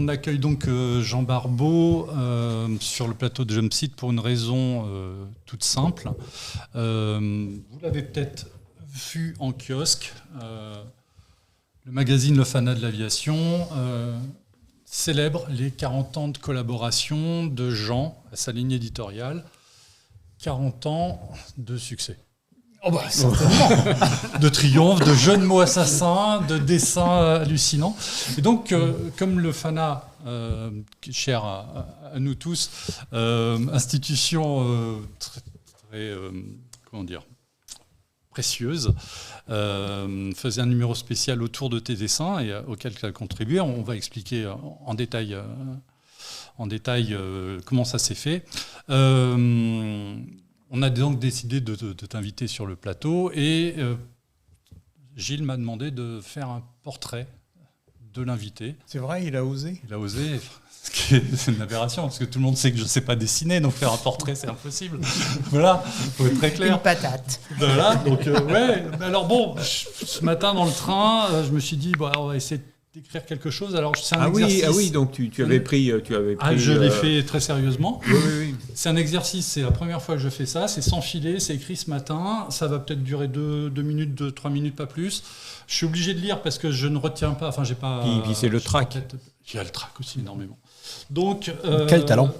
On accueille donc Jean Barbeau sur le plateau de Jumpseat pour une raison toute simple. Vous l'avez peut-être vu en kiosque. Le magazine Le Fanat de l'aviation célèbre les 40 ans de collaboration de Jean à sa ligne éditoriale. 40 ans de succès. Oh bah, certainement. De triomphe, de jeux de mots assassins, de dessins hallucinants. Et donc, comme le Fanat, cher à nous tous, institution très comment dire, précieuse, faisait un numéro spécial autour de tes dessins et auquel tu as contribué. On va expliquer en détail comment ça s'est fait. On a donc décidé de t'inviter sur le plateau et Gilles m'a demandé de faire un portrait de l'invité. C'est vrai, il a osé. Il a osé, c'est une aberration, parce que tout le monde sait que je ne sais pas dessiner, donc faire un portrait, c'est impossible. Voilà, il faut être très clair. Une patate. Voilà, donc ouais. Alors bon, ce matin dans le train, je me suis dit, on va essayer d'écrire quelque chose. Alors c'est un exercice. Oui, donc tu avais pris. Je l'ai fait très sérieusement. Oui. C'est un exercice, c'est la première fois que je fais ça, c'est sans filet, c'est écrit ce matin, ça va peut-être durer 2 minutes, 3 minutes, pas plus. Je suis obligé de lire parce que je ne retiens pas, enfin j'ai pas... Puis c'est le track. Il y a le track aussi énormément. Donc, quel talent.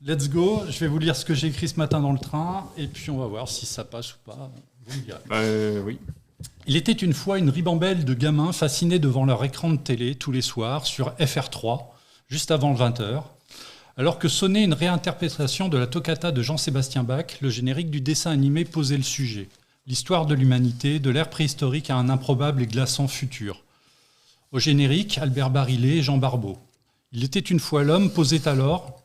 Let's go, je vais vous lire ce que j'ai écrit ce matin dans le train, et puis on va voir si ça passe ou pas. Vous me direz. Oui. Il était une fois une ribambelle de gamins fascinés devant leur écran de télé tous les soirs sur FR3, juste avant le 20h, alors que sonnait une réinterprétation de la toccata de Jean-Sébastien Bach, le générique du dessin animé posait le sujet. L'histoire de l'humanité, de l'ère préhistorique à un improbable et glaçant futur. Au générique, Albert Barillet et Jean Barbeau. Il était une fois l'homme posait alors,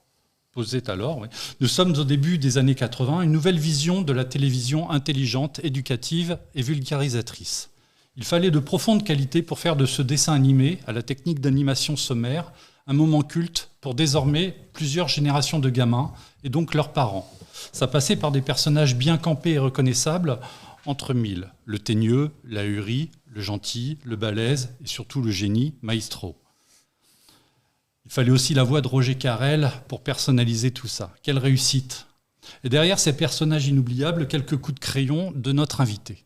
oui. Nous sommes au début des années 80, une nouvelle vision de la télévision intelligente, éducative et vulgarisatrice. Il fallait de profondes qualités pour faire de ce dessin animé, à la technique d'animation sommaire, un moment culte pour désormais plusieurs générations de gamins et donc leurs parents. Ça passait par des personnages bien campés et reconnaissables entre mille. Le teigneux, l'ahuri, le gentil, le balèze et surtout le génie, Maestro. Il fallait aussi la voix de Roger Carrel pour personnaliser tout ça. Quelle réussite! Et derrière ces personnages inoubliables, quelques coups de crayon de notre invité.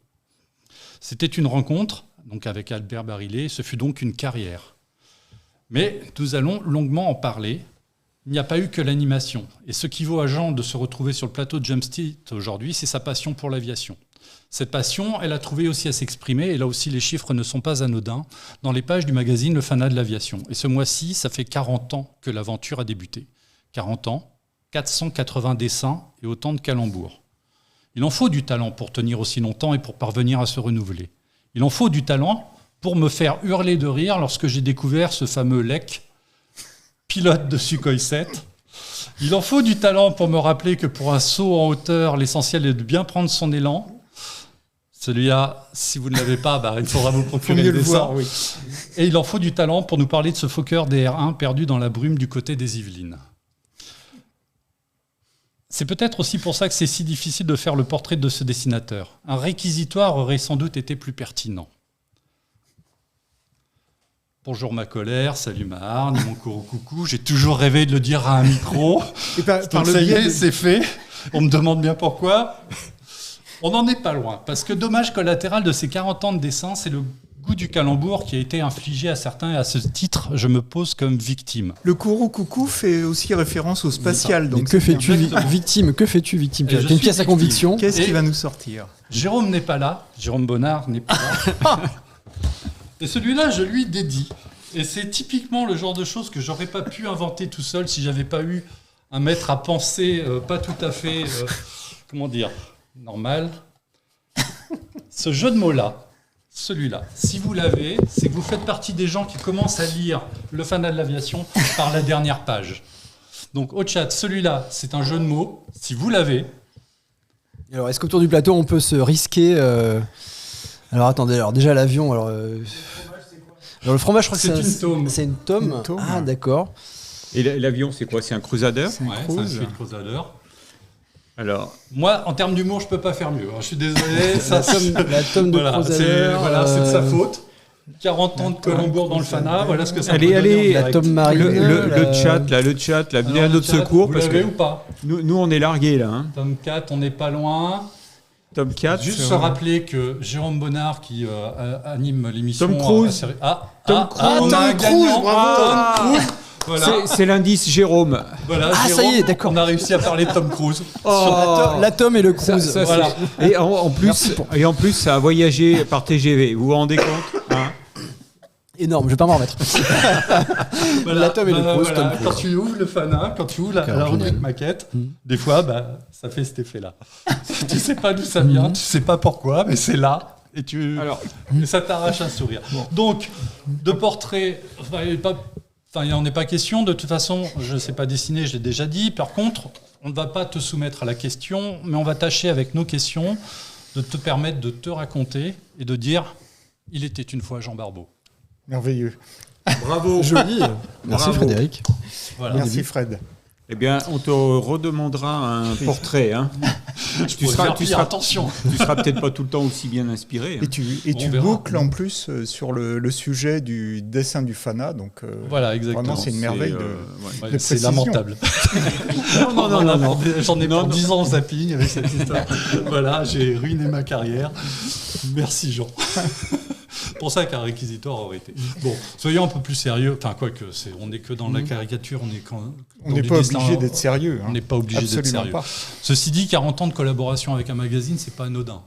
C'était une rencontre, donc avec Albert Barillet, ce fut donc une carrière. Mais nous allons longuement en parler. Il n'y a pas eu que l'animation. Et ce qui vaut à Jean de se retrouver sur le plateau de Jumpseat aujourd'hui, c'est sa passion pour l'aviation. Cette passion, elle a trouvé aussi à s'exprimer, et là aussi les chiffres ne sont pas anodins, dans les pages du magazine Le Fanat de l'aviation. Et ce mois-ci, ça fait 40 ans que l'aventure a débuté. 40 ans, 480 dessins et autant de calembours. Il en faut du talent pour tenir aussi longtemps et pour parvenir à se renouveler. Il en faut du talent pour me faire hurler de rire lorsque j'ai découvert ce fameux Lec, pilote de Sukhoi 7. Il en faut du talent pour me rappeler que pour un saut en hauteur, l'essentiel est de bien prendre son élan. Celui-là, si vous ne l'avez pas, il faudra vous procurer le dessin. Oui. Et il en faut du talent pour nous parler de ce Fokker DR1 perdu dans la brume du côté des Yvelines. C'est peut-être aussi pour ça que c'est si difficile de faire le portrait de ce dessinateur. Un réquisitoire aurait sans doute été plus pertinent. Bonjour ma colère, salut ma hargne, mon coucou. J'ai toujours rêvé de le dire à un micro. Donc ça y est, c'est fait. On me demande bien pourquoi. On n'en est pas loin, parce que dommage collatéral de ces 40 ans de dessin, c'est le goût du calembour qui a été infligé à certains, et à ce titre, je me pose comme victime. Le kourou coucou fait aussi référence au spatial. Donc que fais-tu, victime? Que fais-tu, victime? Tu as une pièce à conviction. Qu'est-ce qui va nous sortir? Jérôme n'est pas là, Jérôme Bonnard n'est pas là. Et celui-là, je lui dédie. Et c'est typiquement le genre de choses que j'aurais pas pu inventer tout seul si j'avais pas eu un maître à penser pas tout à fait, normal. Ce jeu de mots-là, celui-là, si vous l'avez, c'est que vous faites partie des gens qui commencent à lire Le Fanat de l'aviation par la dernière page. Donc au chat, celui-là, c'est un jeu de mots. Si vous l'avez. Alors, est-ce qu'autour du plateau, on peut se risquer Alors attendez, déjà l'avion. Alors le fromage, je crois que c'est une tome. C'est une tome. Ah d'accord. Et l'avion, c'est quoi? C'est un Crusader? C'est un suite Crusader. Alors, moi, en termes d'humour, je peux pas faire mieux. Je suis désolé. La tome de Crusader. C'est de sa faute. 40 ans de calembour dans le FANA, voilà ce que ça Allez, peut donner en allez, direct. La Tom Marine. Le chat, là, venez à Alors, notre le chat, secours, vous parce l'avez que ou pas nous, on est largués, là. Hein. Tom 4, on n'est pas loin. Top 4. Juste se rappeler que Jérôme Bonnard, qui anime l'émission... Tom Cruise. Tom Tom on a un Cruise, gagnant. bravo. Tom Cruise. Voilà. C'est l'indice Jérôme. Voilà, Ah, ça Jérôme, y est, d'accord. On a réussi à parler de Tom Cruise. L'atome et le cruise. Ça, Voilà. Et en plus, ça a voyagé par TGV. Vous vous rendez compte hein? Énorme, je vais pas m'en remettre. Voilà. L'atome et le cruise, Voilà. Tom Cruise. Quand tu ouvres le FANA, quand tu ouvres la rubrique maquette, des fois, ça fait cet effet-là. Tu sais pas d'où ça vient, tu sais pas pourquoi, mais c'est là. Et ça t'arrache un sourire. Donc, de portrait, il n'en est pas question. De toute façon, je ne sais pas dessiner, je l'ai déjà dit. Par contre, on ne va pas te soumettre à la question, mais on va tâcher avec nos questions de te permettre de te raconter et de dire « Il était une fois Jean Barbeau ». Merveilleux. Bravo. Joli. Merci Bravo. Frédéric. Voilà. Merci Fred. Eh bien, on te redemandera un portrait. Hein. tu seras attention. Tu seras peut-être pas tout le temps aussi bien inspiré. Hein. Et tu verra. boucles en plus sur le sujet du dessin du FANA. Donc, Voilà, exactement. vraiment, c'est une merveille Ouais, de c'est précision. lamentable. Non. J'en ai Non, pour non. 10 ans au zapping avec cette histoire. Voilà, j'ai ruiné ma carrière. Merci Jean. Pour ça qu'un réquisitoire aurait été. Bon, soyons un peu plus sérieux. Enfin, quoique, on n'est que dans la caricature, On n'est pas obligé d'être sérieux. On n'est pas obligé d'être Absolument sérieux. pas. Ceci dit, 40 ans de collaboration avec un magazine, c'est pas anodin.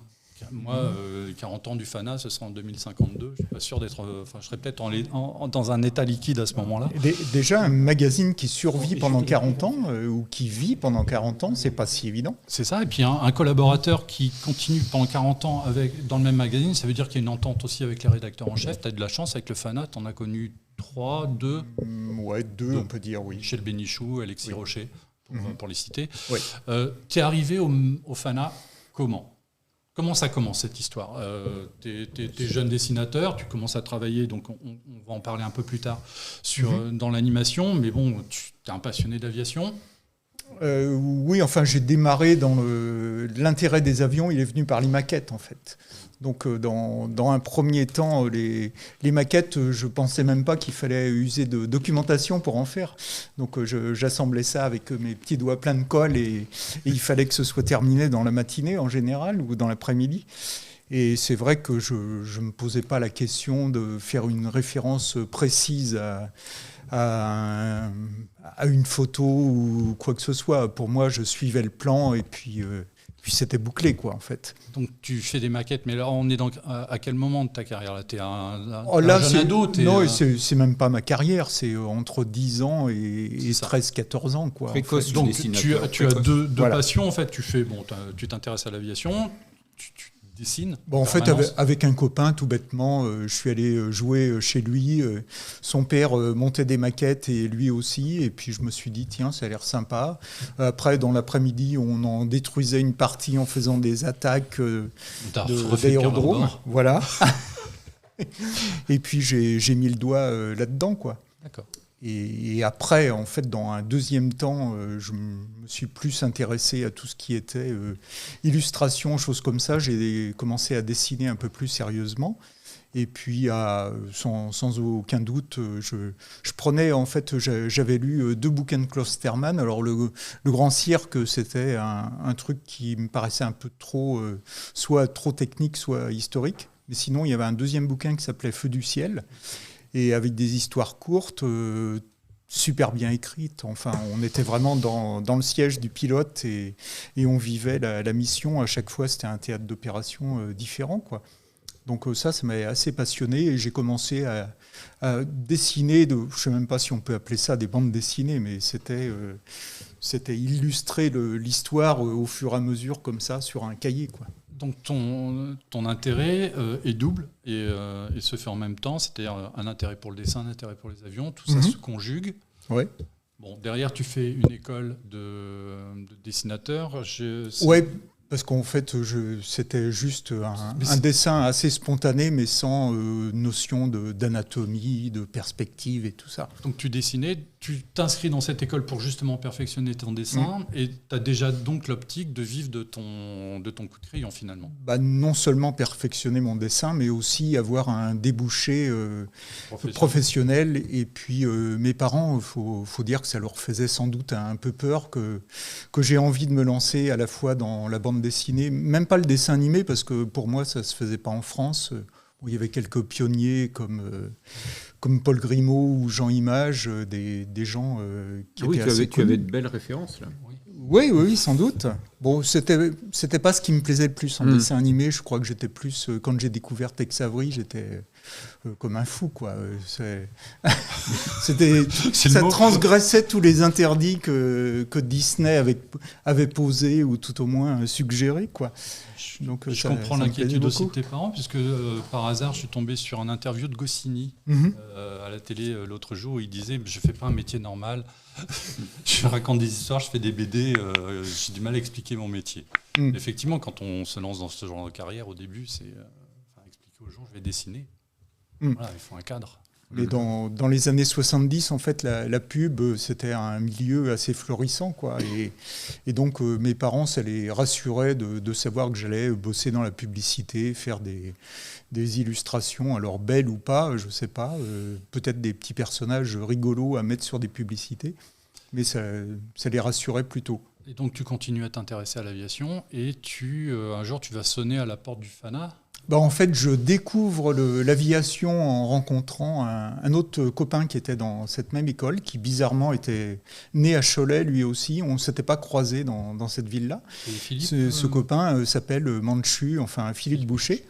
Moi, 40 ans du FANA, ce sera en 2052. Je suis pas sûr d'être. Enfin, je serais peut-être dans un état liquide à ce moment-là. Déjà, un magazine qui survit pendant 40 ans ou qui vit pendant 40 ans, c'est pas si évident. C'est ça. Et puis un collaborateur qui continue pendant 40 ans dans le même magazine, ça veut dire qu'il y a une entente aussi avec les rédacteurs en chef. Tu as de la chance avec le FANA, tu en as connu 3, 2. Ouais, deux, on peut dire, oui. Michel Bénichou, Alexis Rocher, pour les citer. Oui. Tu es arrivé au FANA comment ? Comment ça commence cette histoire ? Tu es jeune dessinateur, tu commences à travailler, donc on va en parler un peu plus tard, dans l'animation, mais bon, tu es un passionné d'aviation. Oui, enfin, j'ai démarré dans l'intérêt des avions, il est venu par les maquettes, en fait. Donc, dans un premier temps, les maquettes, je pensais même pas qu'il fallait user de documentation pour en faire. Donc, j'assemblais ça avec mes petits doigts pleins de colle et il fallait que ce soit terminé dans la matinée, en général, ou dans l'après-midi. Et c'est vrai que je ne me posais pas la question de faire une référence précise à une photo ou quoi que ce soit. Pour moi, je suivais le plan et puis c'était bouclé, quoi, en fait. Donc tu fais des maquettes, mais là on est à quel moment de ta carrière là? T'es un Là, jeune ado? Non, c'est même pas ma carrière, c'est entre 10 ans et 13-14 ans, quoi. Précoce, Donc tu as deux Voilà. passions en fait. Tu t'intéresses à l'aviation, tu dessines. Bon, en fait, avec un copain, tout bêtement, je suis allé jouer chez lui. Son père montait des maquettes et lui aussi. Et puis, je me suis dit, tiens, ça a l'air sympa. Après, dans l'après-midi, on en détruisait une partie en faisant des attaques d'aérodrome. Voilà. Et puis, j'ai mis le doigt là-dedans, quoi. D'accord. Et après, en fait, dans un deuxième temps, je me suis plus intéressé à tout ce qui était illustration, choses comme ça. J'ai commencé à dessiner un peu plus sérieusement. Et puis, sans aucun doute, je prenais, en fait, j'avais lu 2 bouquins de Klosterman. Alors, le Grand Cirque, c'était un truc qui me paraissait un peu trop, soit trop technique, soit historique. Mais sinon, il y avait un deuxième bouquin qui s'appelait Feu du ciel. Et avec des histoires courtes, super bien écrites. Enfin, on était vraiment dans le siège du pilote et on vivait la mission. À chaque fois, c'était un théâtre d'opération différent, quoi. Donc ça m'avait assez passionné et j'ai commencé à dessiner, je ne sais même pas si on peut appeler ça des bandes dessinées, mais c'était illustrer l'histoire au fur et à mesure comme ça sur un cahier, quoi. Donc ton intérêt est double et se fait en même temps, c'est-à-dire un intérêt pour le dessin, un intérêt pour les avions, tout ça se conjugue. Ouais. Bon, derrière tu fais une école de dessinateur. Ouais, parce qu'en fait c'était juste un dessin assez spontané mais sans notion d'anatomie, de perspective et tout ça. Donc tu dessinais, tu t'inscris dans cette école pour justement perfectionner ton dessin et tu as déjà donc l'optique de vivre de ton coup de crayon finalement. Non seulement perfectionner mon dessin, mais aussi avoir un débouché professionnel. Et puis mes parents, faut dire que ça leur faisait sans doute un peu peur que j'ai envie de me lancer à la fois dans la bande dessinée, même pas le dessin animé, parce que pour moi ça se faisait pas en France. Il y avait quelques pionniers comme Paul Grimaud ou Jean Image, des gens qui étaient assez tu avais de belles références là. Oui, sans doute. Bon, c'était pas ce qui me plaisait le plus en dessin animé. Je crois que j'étais plus quand j'ai découvert Tex Avery, j'étais comme un fou, quoi. Ça transgressait tous les interdits que Disney avait posés ou tout au moins suggérés, quoi. Donc, je comprends l'inquiétude aussi de tes parents, puisque par hasard, je suis tombé sur une interview de Goscinny à la télé l'autre jour où il disait « Je fais pas un métier normal, je raconte des histoires, je fais des BD, j'ai du mal à expliquer mon métier. » Effectivement, quand on se lance dans ce genre de carrière, au début, c'est expliquer aux gens « Je vais dessiner ». Voilà, il faut un cadre. Mais dans les années 70, en fait, la pub, c'était un milieu assez florissant, quoi. Et donc, mes parents, ça les rassurait de savoir que j'allais bosser dans la publicité, faire des illustrations, alors belles ou pas, je ne sais pas, peut-être des petits personnages rigolos à mettre sur des publicités, mais ça les rassurait plutôt. Et donc, tu continues à t'intéresser à l'aviation et un jour, tu vas sonner à la porte du FANA. En fait, je découvre l'aviation en rencontrant un autre copain qui était dans cette même école, qui bizarrement était né à Cholet lui aussi. On ne s'était pas croisés dans cette ville-là. Ce copain s'appelle Manchu, enfin Philippe Boucher.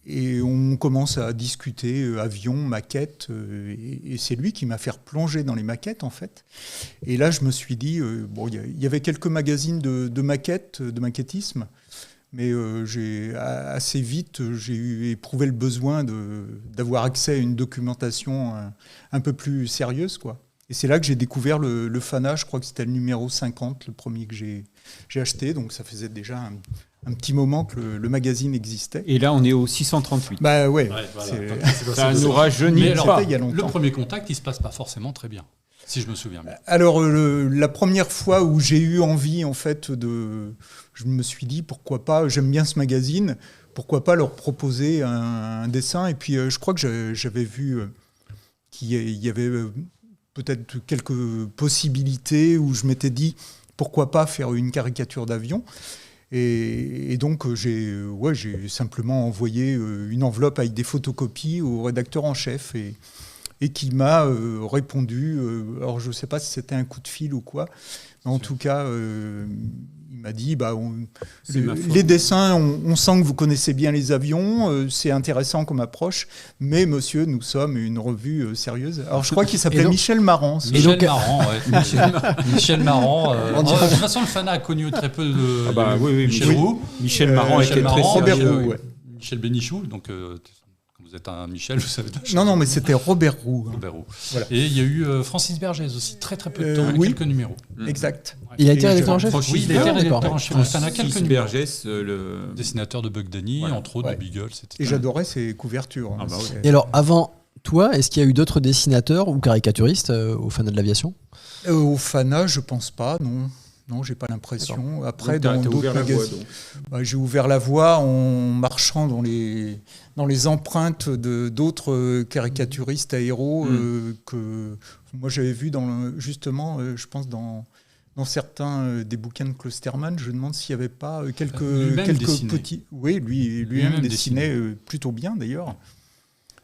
Et on commence à discuter avion, maquette, et c'est lui qui m'a fait plonger dans les maquettes, en fait. Et là, je me suis dit, il y avait quelques magazines de maquettes, de maquettisme. Mais assez vite, j'ai éprouvé le besoin d'avoir accès à une documentation un peu plus sérieuse, quoi. Et c'est là que j'ai découvert le FANA, je crois que c'était le numéro 50, le premier que j'ai acheté. Donc ça faisait déjà un petit moment que le magazine existait. Et là, on est au 638. Ouais, voilà. Ça nous rajeunit. Mais alors, le premier contact, il ne se passe pas forcément très bien. Si je me souviens bien. Alors, la première fois où j'ai eu envie, en fait, je me suis dit, pourquoi pas, j'aime bien ce magazine, pourquoi pas leur proposer un dessin. Et puis, je crois que j'avais vu qu'il y avait peut-être quelques possibilités où je m'étais dit, pourquoi pas faire une caricature d'avion. Et donc, j'ai simplement envoyé une enveloppe avec des photocopies au rédacteur en chef et qui m'a répondu. Alors, je ne sais pas si c'était un coup de fil ou quoi. Mais en tout cas, il m'a dit les dessins, on sent que vous connaissez bien les avions, c'est intéressant comme approche, mais monsieur, nous sommes une revue sérieuse. Alors, je crois qu'il s'appelait Michel Marant. Michel Marant. De toute façon, le FANA a connu très peu de Michel Roux. Michel Marant était très sérieux. Michel Bénichou, donc... Vous êtes un Michel, vous savez. Non, mais c'était Robert Roux. Robert Roux. Voilà. Et il y a eu Francis Bergès aussi, très peu de temps, quelques numéros. Exact. Il a été rédacteur en chef. Oui, il a été rédacteur en chef. Francis Bergès, le dessinateur de Bug Danny, entre autres de Beagle. Et j'adorais ses couvertures. Et alors, avant toi, est-ce qu'il y a eu d'autres dessinateurs ou caricaturistes au FANA de l'aviation ? Au FANA, je pense pas, non. Non, j'ai pas l'impression. Après, dans d'autres magazines, j'ai ouvert la voie en marchant dans les empreintes d'autres caricaturistes aéros que moi j'avais vu justement, je pense dans certains des bouquins de Klosterman. Je me demande s'il n'y avait pas quelques petits. Oui, lui-même dessinait plutôt bien d'ailleurs.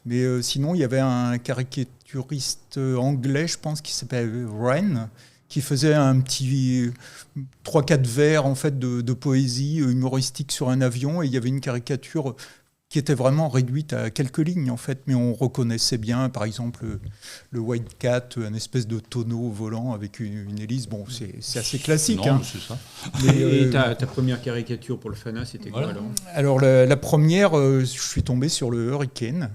Mais sinon, il y avait un caricaturiste anglais, je pense, qui s'appelait Wren, qui faisait un petit 3-4 vers en fait, de poésie humoristique sur un avion. Et il y avait une caricature qui était vraiment réduite à quelques lignes, en fait. Mais on reconnaissait bien, par exemple, le White Cat, un espèce de tonneau volant avec une hélice. Bon, c'est assez classique. Non, c'est ça. Et ta première caricature pour le FANA, c'était quoi alors la première, je suis tombé sur le Hurricane.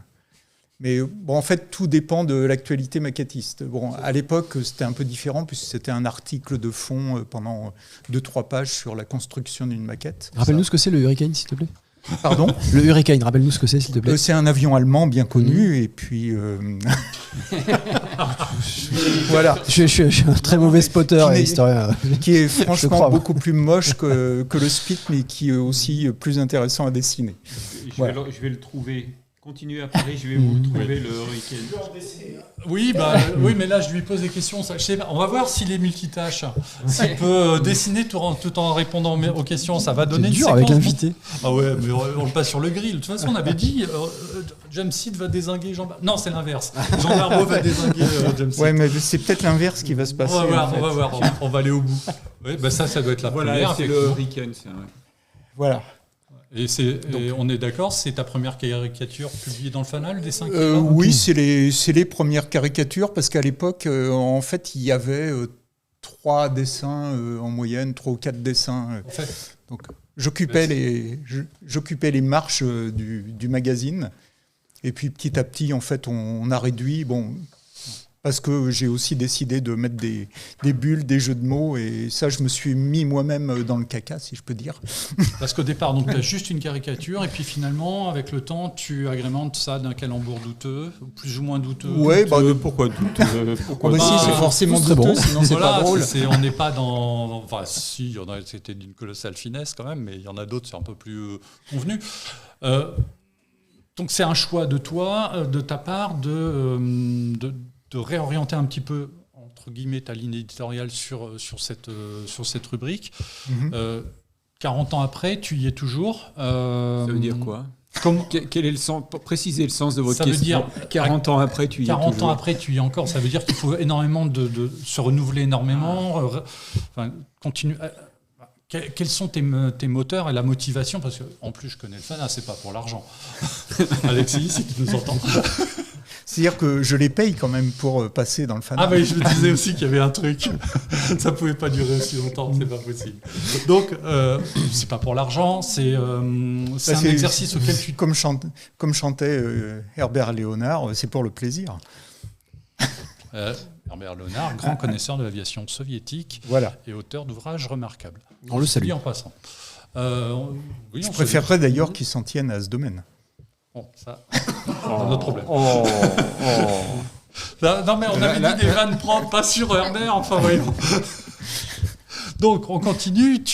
Mais en fait, tout dépend de l'actualité maquettiste. À l'époque, c'était un peu différent, puisque c'était un article de fond pendant 2-3 pages sur la construction d'une maquette. Rappelle-nous ce que c'est le Hurricane, s'il te plaît. Pardon ? Le Hurricane, rappelle-nous ce que c'est, s'il te plaît. C'est un avion allemand bien connu, et puis voilà, Je suis un très mauvais spotter et historien. qui est franchement crois. beaucoup plus moche que le Spit, mais qui est aussi plus intéressant à dessiner. Je vais le trouver. Continuez à parler, je vais vous trouver le Hurricane. Oui, oui, mais là, je lui pose des questions. Je sais pas, on va voir s'il est multitâche. S'il peut dessiner tout en répondant aux questions, ça va donner C'est une dur séquence. avec l'invité. Ah ouais, mais on le passe sur le grill. De toute façon, on avait dit Jamseed va dézinguer Jean. Non, c'est l'inverse. Jean Barbeau va dézinguer Jamseed. Ouais, mais c'est peut-être l'inverse qui va se passer. On va voir, en fait. on va voir. On va aller au bout. Oui, ça doit être la Voilà, première. c'est le Hurricane. C'est vrai. Voilà. Et on est d'accord, c'est ta première caricature publiée dans le Fanal des 5 Oui, c'est les premières caricatures, parce qu'à l'époque, en fait, il y avait 3 dessins en moyenne, 3 ou 4 dessins. En fait, Donc, j'occupais les marches du magazine. Et puis, petit à petit, en fait, on a réduit. Bon, parce que j'ai aussi décidé de mettre des bulles, des jeux de mots. Et ça, je me suis mis moi-même dans le caca, si je peux dire. parce qu'au départ, tu as juste une caricature, et puis finalement, avec le temps, tu agrémentes ça d'un calembour douteux, ou plus ou moins douteux. Ouais, Pourquoi bah, si, c'est forcément c'est douteux, bon. sinon c'est Voilà, pas drôle. on n'est pas dans. Enfin, si, il y en a, c'était d'une colossale finesse quand même, mais il y en a d'autres, c'est un peu plus convenu. Donc, c'est un choix de toi, de ta part, de réorienter un petit peu, entre guillemets, ta ligne éditoriale sur cette rubrique. 40 ans après, tu y es toujours. Ça veut dire quoi ? Quel est le sens ? Précisez le sens de votre Ça veut question. dire 40 ans après, tu y es 40 toujours. ans après, tu y es encore. Ça veut dire qu'il faut énormément de se renouveler énormément. Continue. Quels sont tes moteurs et la motivation ? Parce qu'en plus, je connais le Fana, c'est pas pour l'argent. Alexis, si tu nous entends. C'est-à-dire que je les paye quand même pour passer dans le Fanal. Ah, mais je me disais aussi qu'il y avait un truc. Ça pouvait pas durer aussi longtemps, c'est pas possible. Donc, c'est pas pour l'argent, c'est un exercice auquel tu. Comme chantait Herbert Léonard, c'est pour le plaisir. Herbert Léonard, grand connaisseur de l'aviation soviétique, Voilà. et auteur d'ouvrages remarquables. On le salue. Oui, en passant. Oui, Je préférerais d'ailleurs qu'ils s'en tiennent à ce domaine. Bon, ça, c'est un autre problème. Non, mais on avait dit des vannes propres, pas sur Herbert, enfin voyons. Donc, on continue.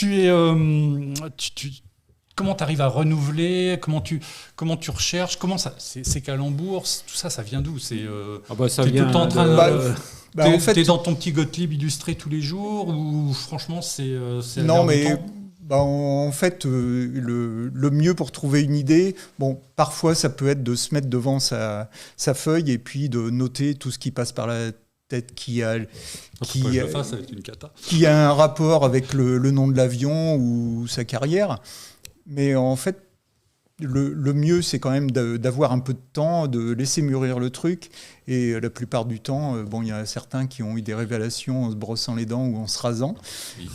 Comment tu arrives à renouveler ? Comment tu recherches ? Comment ça, ces calembours, tout ça, ça vient d'où ? C'est Ça t'es vient tout le temps en train de. En fait, t'es dans ton petit Gottlieb illustré tous les jours, ou franchement c'est non, mais en fait, le mieux pour trouver une idée, bon, parfois ça peut être de se mettre devant sa feuille et puis de noter tout ce qui passe par la tête qui a un rapport avec le nom de l'avion ou sa carrière. Mais en fait, le mieux, c'est quand même d'avoir un peu de temps, de laisser mûrir le truc. Et la plupart du temps, il y en a certains qui ont eu des révélations en se brossant les dents ou en se rasant. Oui.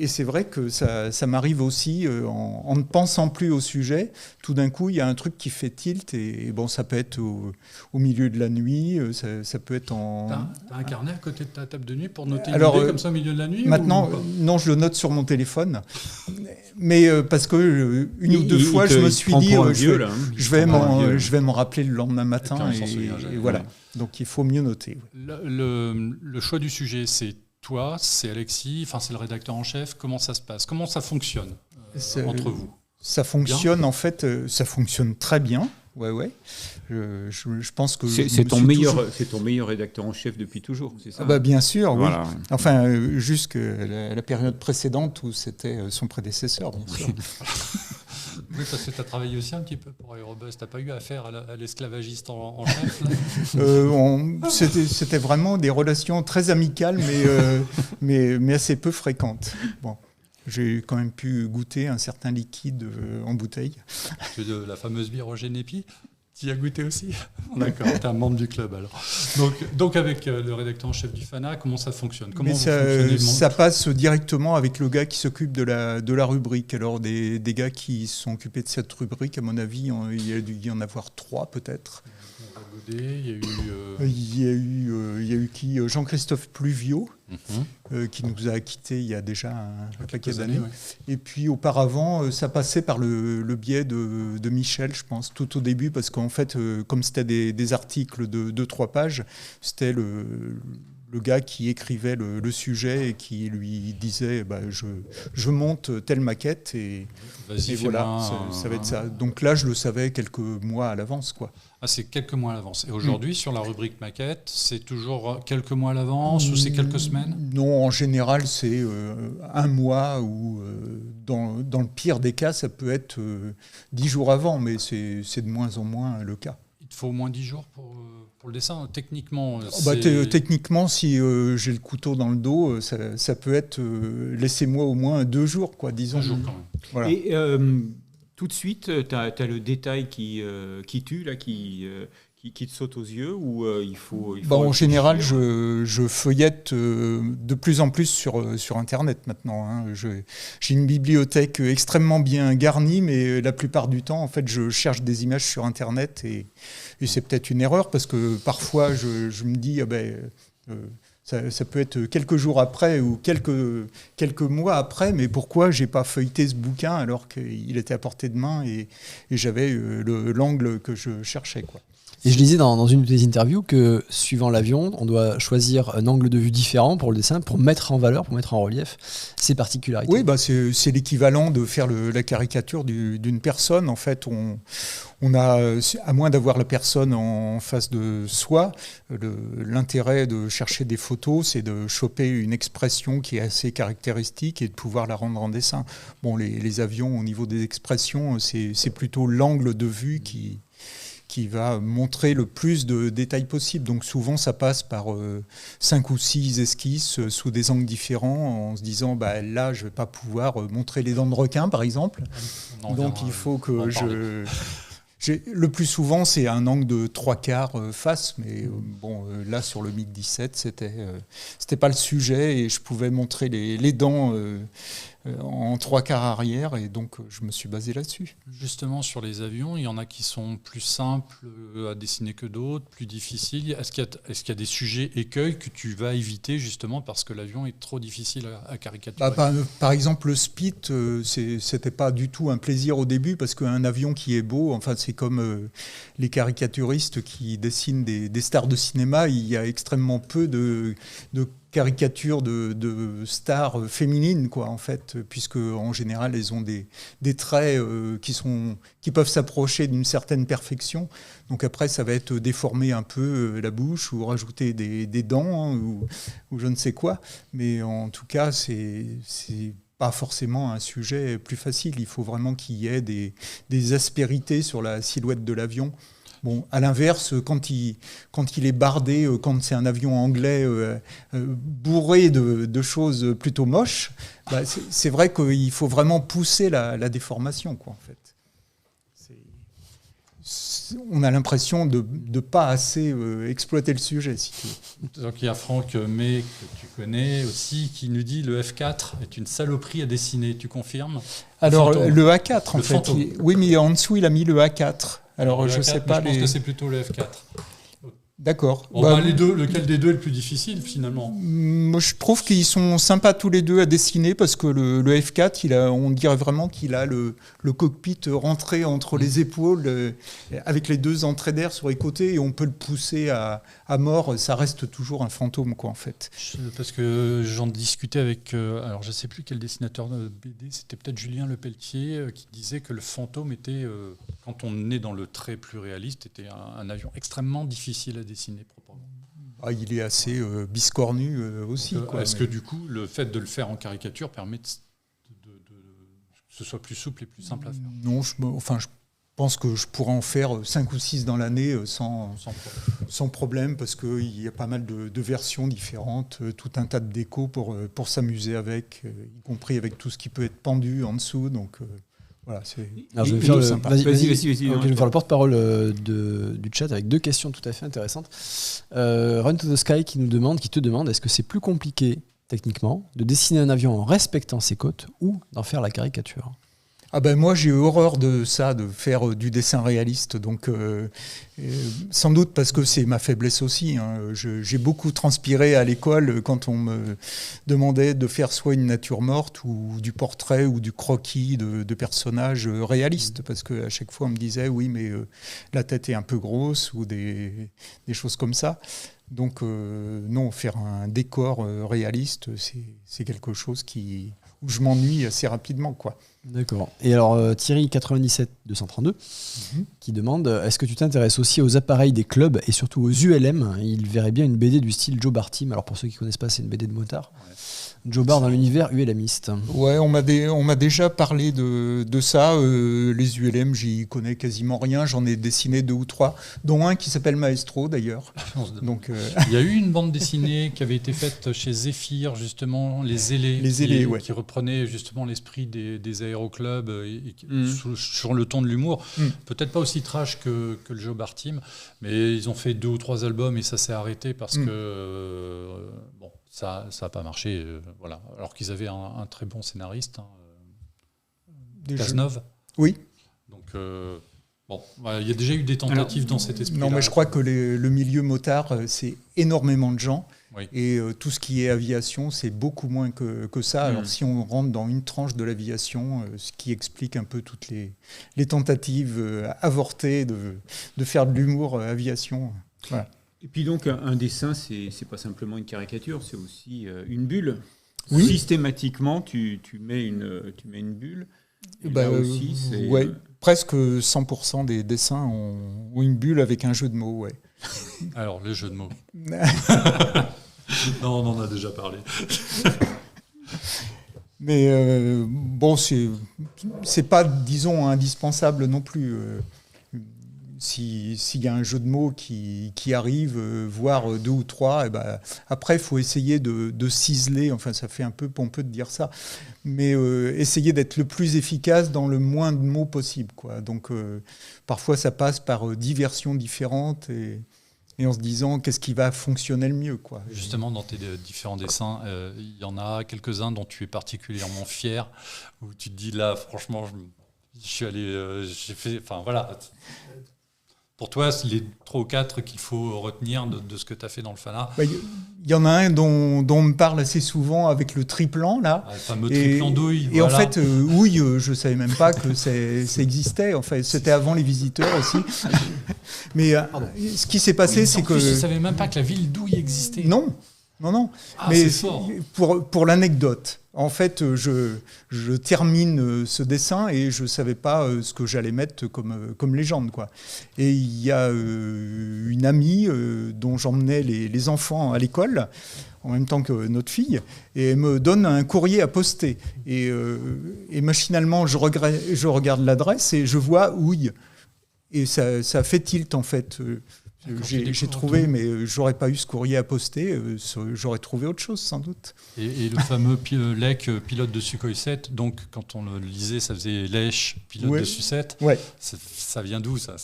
Et c'est vrai que ça m'arrive aussi, en ne pensant plus au sujet, tout d'un coup, il y a un truc qui fait tilt. Et ça peut être au milieu de la nuit, ça peut être en... T'as un carnet à côté de ta table de nuit pour noter une idée comme ça au milieu de la nuit ? Maintenant, non, je le note sur mon téléphone. Mais parce que une ou deux fois, je me suis dit, je vais m'en rappeler le lendemain matin. Et voilà. Ouais. Donc il faut mieux noter. Le choix du sujet, c'est toi, c'est Alexis, c'est le rédacteur en chef. Comment ça se passe ? Comment ça fonctionne entre vous ? Ça fonctionne bien. En fait, ça fonctionne très bien. Ouais. Je pense que c'est ton meilleur rédacteur en chef depuis toujours, c'est ça ? Bien sûr, voilà. Oui. Enfin, jusqu'à la période précédente où c'était son prédécesseur, bien sûr. Oui, parce que tu as travaillé aussi un petit peu pour Aérobuzz. Tu n'as pas eu affaire à l'esclavagiste en chef C'était vraiment des relations très amicales, mais assez peu fréquentes. Bon. J'ai quand même pu goûter un certain liquide en bouteille. C'est de la fameuse bière au Génépi. Tu y as goûté aussi ? D'accord, tu es un membre du club alors. Donc avec le rédacteur en chef du Fana, comment ça fonctionne ? Comment ça passe directement avec le gars qui s'occupe de la rubrique. Alors des gars qui sont occupés de cette rubrique, à mon avis, il y a dû y en avoir 3 peut-être. Il y a eu qui Jean-Christophe Pluvio, qui nous a quittés il y a déjà un paquet Quelques d'années. ouais. Et puis auparavant, ça passait par le biais de Michel, je pense, tout au début, parce qu'en fait, comme c'était des articles de 2-3 pages, c'était le gars qui écrivait le sujet et qui lui disait je monte telle maquette et voilà, ça va être ça. Donc là, je le savais quelques mois à l'avance, quoi. Ah, c'est quelques mois à l'avance. Et aujourd'hui, sur la rubrique maquette, c'est toujours quelques mois à l'avance ou c'est quelques semaines ? Non, en général, c'est un mois ou dans le pire des cas, ça peut être 10 jours avant, mais c'est de moins en moins le cas. Il te faut au moins 10 jours pour le dessin. Techniquement, techniquement, si j'ai le couteau dans le dos, ça peut être laissez-moi au moins 2 jours, quoi, disons. 2 jours quand même. Voilà. Et tout de suite, tu as le détail qui tue, là, qui te saute aux yeux, ou il faut en général, je feuillette de plus en plus sur Internet maintenant. Hein. J'ai une bibliothèque extrêmement bien garnie, mais la plupart du temps, en fait, je cherche des images sur Internet et c'est peut-être une erreur parce que parfois, je me dis, ça peut être quelques jours après ou quelques mois après, mais pourquoi j'ai pas feuilleté ce bouquin alors qu'il était à portée de main et j'avais l'angle que je cherchais, quoi. Et je lisais dans une de tes interviews que, suivant l'avion, on doit choisir un angle de vue différent pour le dessin, pour mettre en valeur, pour mettre en relief ses particularités. Oui, c'est l'équivalent de faire la caricature d'une personne. En fait, on a, à moins d'avoir la personne en face de soi, l'intérêt de chercher des photos, c'est de choper une expression qui est assez caractéristique et de pouvoir la rendre en dessin. Bon, les avions, au niveau des expressions, c'est plutôt l'angle de vue qui va montrer le plus de détails possible. Donc souvent, ça passe par 5 ou 6 esquisses sous des angles différents, en se disant, là, je ne vais pas pouvoir montrer les dents de requin, par exemple. Donc il faut que le plus souvent, c'est un angle de 3/4 face, mais là, sur le MiG-17, c'était pas le sujet, et je pouvais montrer les dents en 3/4 arrière, et donc je me suis basé là-dessus. Justement, sur les avions, il y en a qui sont plus simples à dessiner que d'autres, plus difficiles. Est-ce qu'il y a des sujets écueils que tu vas éviter justement parce que l'avion est trop difficile à caricaturer ? Par exemple, le Spit, c'était pas du tout un plaisir au début, parce qu'un avion qui est beau, enfin c'est comme les caricaturistes qui dessinent des stars de cinéma, il y a extrêmement peu de caricatures de stars féminines, quoi, en fait, puisque en général elles ont des traits qui peuvent s'approcher d'une certaine perfection. Donc après, ça va être déformer un peu la bouche ou rajouter des dents, hein, ou je ne sais quoi. Mais en tout cas, c'est pas forcément un sujet plus facile. Il faut vraiment qu'il y ait des aspérités sur la silhouette de l'avion. Bon, à l'inverse, quand il est bardé, quand c'est un avion anglais bourré de choses plutôt moches, c'est vrai qu'il faut vraiment pousser la déformation, quoi, en fait. On a l'impression de ne pas assez exploiter le sujet, si tu veux. Donc il y a Franck May, que tu connais aussi, qui nous dit le F4 est une saloperie à dessiner. Tu confirmes ? Alors, le A4, en fait. fantôme. Oui, mais en dessous, il a mis le A4. Alors, je ne sais pas. Je pense que c'est plutôt le F4. D'accord. Les deux, lequel des deux est le plus difficile finalement ? Moi, je trouve qu'ils sont sympas tous les deux à dessiner, parce que le F4, on dirait vraiment qu'il a le cockpit rentré entre les épaules, avec les 2 entrées d'air sur les côtés, et on peut le pousser à mort. Ça reste toujours un fantôme, quoi, en fait. Parce que j'en discutais avec, alors je ne sais plus quel dessinateur de BD, c'était peut-être Julien Lepelletier, qui disait que le fantôme était, quand on est dans le trait plus réaliste, était un avion extrêmement difficile à dessiner proprement. Il est assez biscornu aussi. Est-ce que du coup, le fait de le faire en caricature permet que ce soit plus souple et plus simple à faire ? Non, je pense que je pourrais en faire 5 ou 6 dans l'année sans problème, parce qu'il y a pas mal de versions différentes, tout un tas de décos pour s'amuser avec, y compris avec tout ce qui peut être pendu en dessous. Donc voilà, c'est je vais faire Vas-y. je vais faire le porte-parole du chat avec 2 questions tout à fait intéressantes. Run to the Sky qui te demande est-ce que c'est plus compliqué techniquement de dessiner un avion en respectant ses côtes ou d'en faire la caricature ? Ah ben moi j'ai horreur de ça, de faire du dessin réaliste, donc sans doute parce que c'est ma faiblesse aussi. Hein. J'ai beaucoup transpiré à l'école quand on me demandait de faire soit une nature morte ou du portrait ou du croquis de personnages réalistes, parce qu'à chaque fois on me disait oui mais la tête est un peu grosse ou des choses comme ça. Donc non, faire un décor réaliste, c'est quelque chose où je m'ennuie assez rapidement, quoi. D'accord. Et alors Thierry 97 232 qui demande est-ce que tu t'intéresses aussi aux appareils des clubs et surtout aux ULM? Il verrait bien une BD du style Joe Bar Team. Alors pour ceux qui connaissent pas, c'est une BD de motard. Ouais. Joe Bar dans l'univers ULMiste. Ouais, on m'a déjà parlé de ça. Les ULM, j'y connais quasiment rien. J'en ai dessiné 2 ou 3, dont un qui s'appelle Maestro d'ailleurs. Donc, il y a eu une bande dessinée qui avait été faite chez Zephyr, justement, Les Ailés, ouais. qui reprenait justement l'esprit des aéroclubs sur le ton de l'humour. Peut-être pas aussi trash que le Joe Bar Team, mais ils ont fait 2 ou 3 albums et ça s'est arrêté parce que bon, ça n'a pas marché. Voilà. Alors qu'ils avaient un très bon scénariste, Cazeneuve. Oui. Donc, bon, il y a déjà eu des tentatives dans cet esprit. Non, mais je crois que le milieu motard, c'est énormément de gens. Oui. Et tout ce qui est aviation, c'est beaucoup moins que ça. Alors si on rentre dans une tranche de l'aviation, ce qui explique un peu toutes les tentatives avortées de faire de l'humour aviation. Voilà. Et puis donc un dessin, c'est pas simplement une caricature, c'est aussi une bulle. Oui. Systématiquement, tu mets une bulle. Là aussi, ouais, presque 100% des dessins ont une bulle avec un jeu de mots. Ouais. Alors, le jeu de mots. Non, on en a déjà parlé. Mais bon, c'est pas, disons, indispensable non plus. S'il y a un jeu de mots qui arrive, voire 2 ou 3, et ben, après, il faut essayer de ciseler. Enfin, ça fait un peu pompeux de dire ça. Mais essayer d'être le plus efficace dans le moins de mots possible, quoi. Donc, parfois, ça passe par 10 versions différentes et en se disant qu'est-ce qui va fonctionner le mieux, quoi. Justement, dans tes différents dessins, il y en a quelques-uns dont tu es particulièrement fier, où tu te dis là, franchement, je suis allé, j'ai fait, enfin voilà. Pour toi, il est 3 ou 4 qu'il faut retenir de ce que tu as fait dans le Fana. Il y en a un dont on me parle assez souvent avec le triplan, là. Le fameux triplan d'ouille. Et voilà. En fait, ouille, je ne savais même pas que ça existait. En fait, c'était avant les visiteurs aussi. Mais ce qui s'est passé, c'est que... Je ne savais même pas que la ville d'Ouille existait. Non. Ah, mais c'est fort. Pour l'anecdote, en fait, je termine ce dessin et je ne savais pas ce que j'allais mettre comme légende, quoi. Et il y a une amie dont j'emmenais les enfants à l'école, en même temps que notre fille, et elle me donne un courrier à poster. Et machinalement, je regarde l'adresse et je vois Ouille. Et ça fait tilt, en fait. J'ai trouvé, mais j'aurais pas eu ce courrier à poster, j'aurais trouvé autre chose sans doute. Et le fameux Lech, pilote de Sukhoi 7, donc quand on le lisait, ça faisait Lech, pilote de Su-7. Ouais. Ça vient d'où ça?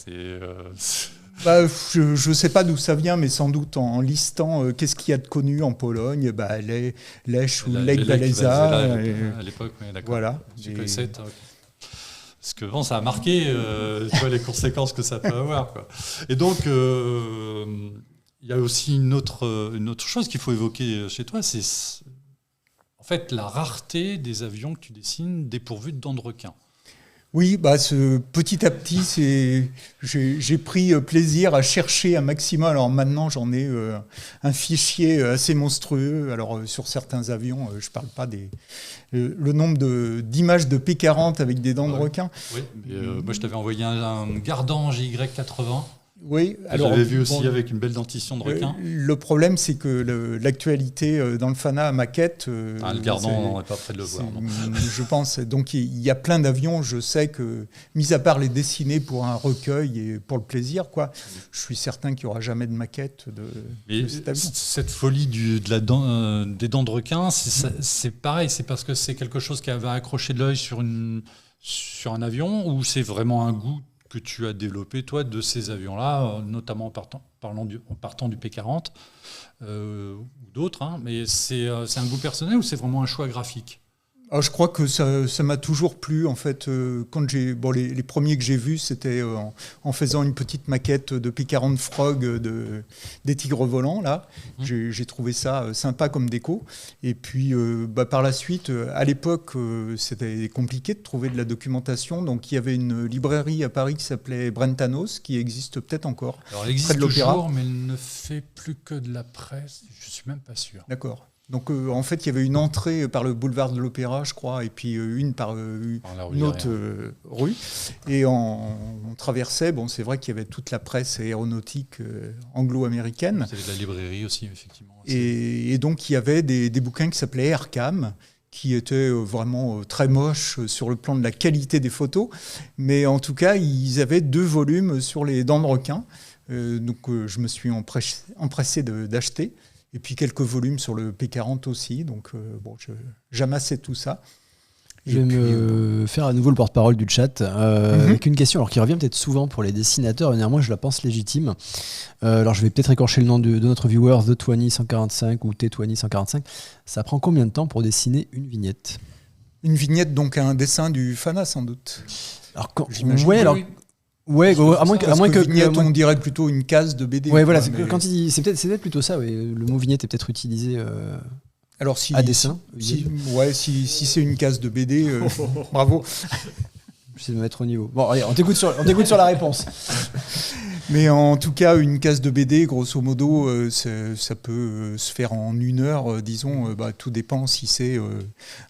Je sais pas d'où ça vient, mais sans doute en listant qu'est-ce qu'il y a de connu en Pologne, Lech ou Lech Walesa. À l'époque, oui, d'accord. Voilà. Sukhoi 7, okay. Parce que bon, ça a marqué tu vois, les conséquences que ça peut avoir, quoi. Et donc, il y a aussi une autre chose qu'il faut évoquer chez toi, c'est en fait la rareté des avions que tu dessines dépourvus de dents de requin. Oui, petit à petit, j'ai pris plaisir à chercher un maximum. Alors maintenant, j'en ai un fichier assez monstrueux. Alors sur certains avions, je ne parle pas le nombre d'images de P40 avec des dents de requin. Oui, moi je t'avais envoyé un Gardan GY80. Oui, alors j'avais vu aussi avec une belle dentition de requin. Le problème, c'est que l'actualité dans le Fana maquette. Le Gardan, on n'est pas près de le voir. Je pense. Donc il y a plein d'avions. Je sais que, mis à part les dessiner pour un recueil et pour le plaisir, quoi, je suis certain qu'il n'y aura jamais de maquette de cet avion. Cette folie des dents de requin, c'est pareil. C'est parce que c'est quelque chose qui avait accroché de l'œil sur un avion, ou c'est vraiment un goût que tu as développé, toi, de ces avions-là, notamment en partant du P40 ou d'autres, hein, mais c'est un goût personnel ou c'est vraiment un choix graphique? Alors, je crois que ça m'a toujours plu. En fait, quand les premiers que j'ai vus, c'était en faisant une petite maquette de P40 Frog des tigres volants. Là, j'ai trouvé ça sympa comme déco. Et puis, par la suite, à l'époque, c'était compliqué de trouver de la documentation. Donc, il y avait une librairie à Paris qui s'appelait Brentanos, qui existe peut-être encore. Alors, elle existe toujours, mais elle ne fait plus que de la presse. Je suis même pas sûr. D'accord. Donc, en fait, il y avait une entrée par le boulevard de l'Opéra, je crois, et puis une par une autre rue. Et on traversait, c'est vrai qu'il y avait toute la presse aéronautique anglo-américaine. Il y avait de la librairie aussi, effectivement. Et donc, il y avait des bouquins qui s'appelaient Aircam, qui étaient vraiment très moches sur le plan de la qualité des photos. Mais en tout cas, ils avaient 2 volumes sur les dents de requin. Donc, je me suis empressé d'acheter. Et puis quelques volumes sur le P40 aussi. Donc, j'amassais tout ça. Je vais me faire à nouveau le porte-parole du chat avec une question qui revient peut-être souvent pour les dessinateurs. Et néanmoins, je la pense légitime. Alors, je vais peut-être écorcher le nom de notre viewer, The20 145 ou T20 145. Ça prend combien de temps pour dessiner une vignette ? Une vignette, donc un dessin du Fana, sans doute. Alors, j'imagine. Ouais, à moins que vignette, on dirait plutôt une case de BD. Ouais, voilà, c'est peut-être plutôt ça. Ouais. Le mot vignette est peut-être utilisé à dessin. Si c'est une case de BD, bravo. J'essaie de me mettre au niveau. Bon, allez, on t'écoute sur la réponse. Mais en tout cas, une case de BD, grosso modo, ça peut se faire en 1 heure, disons. Tout dépend si c'est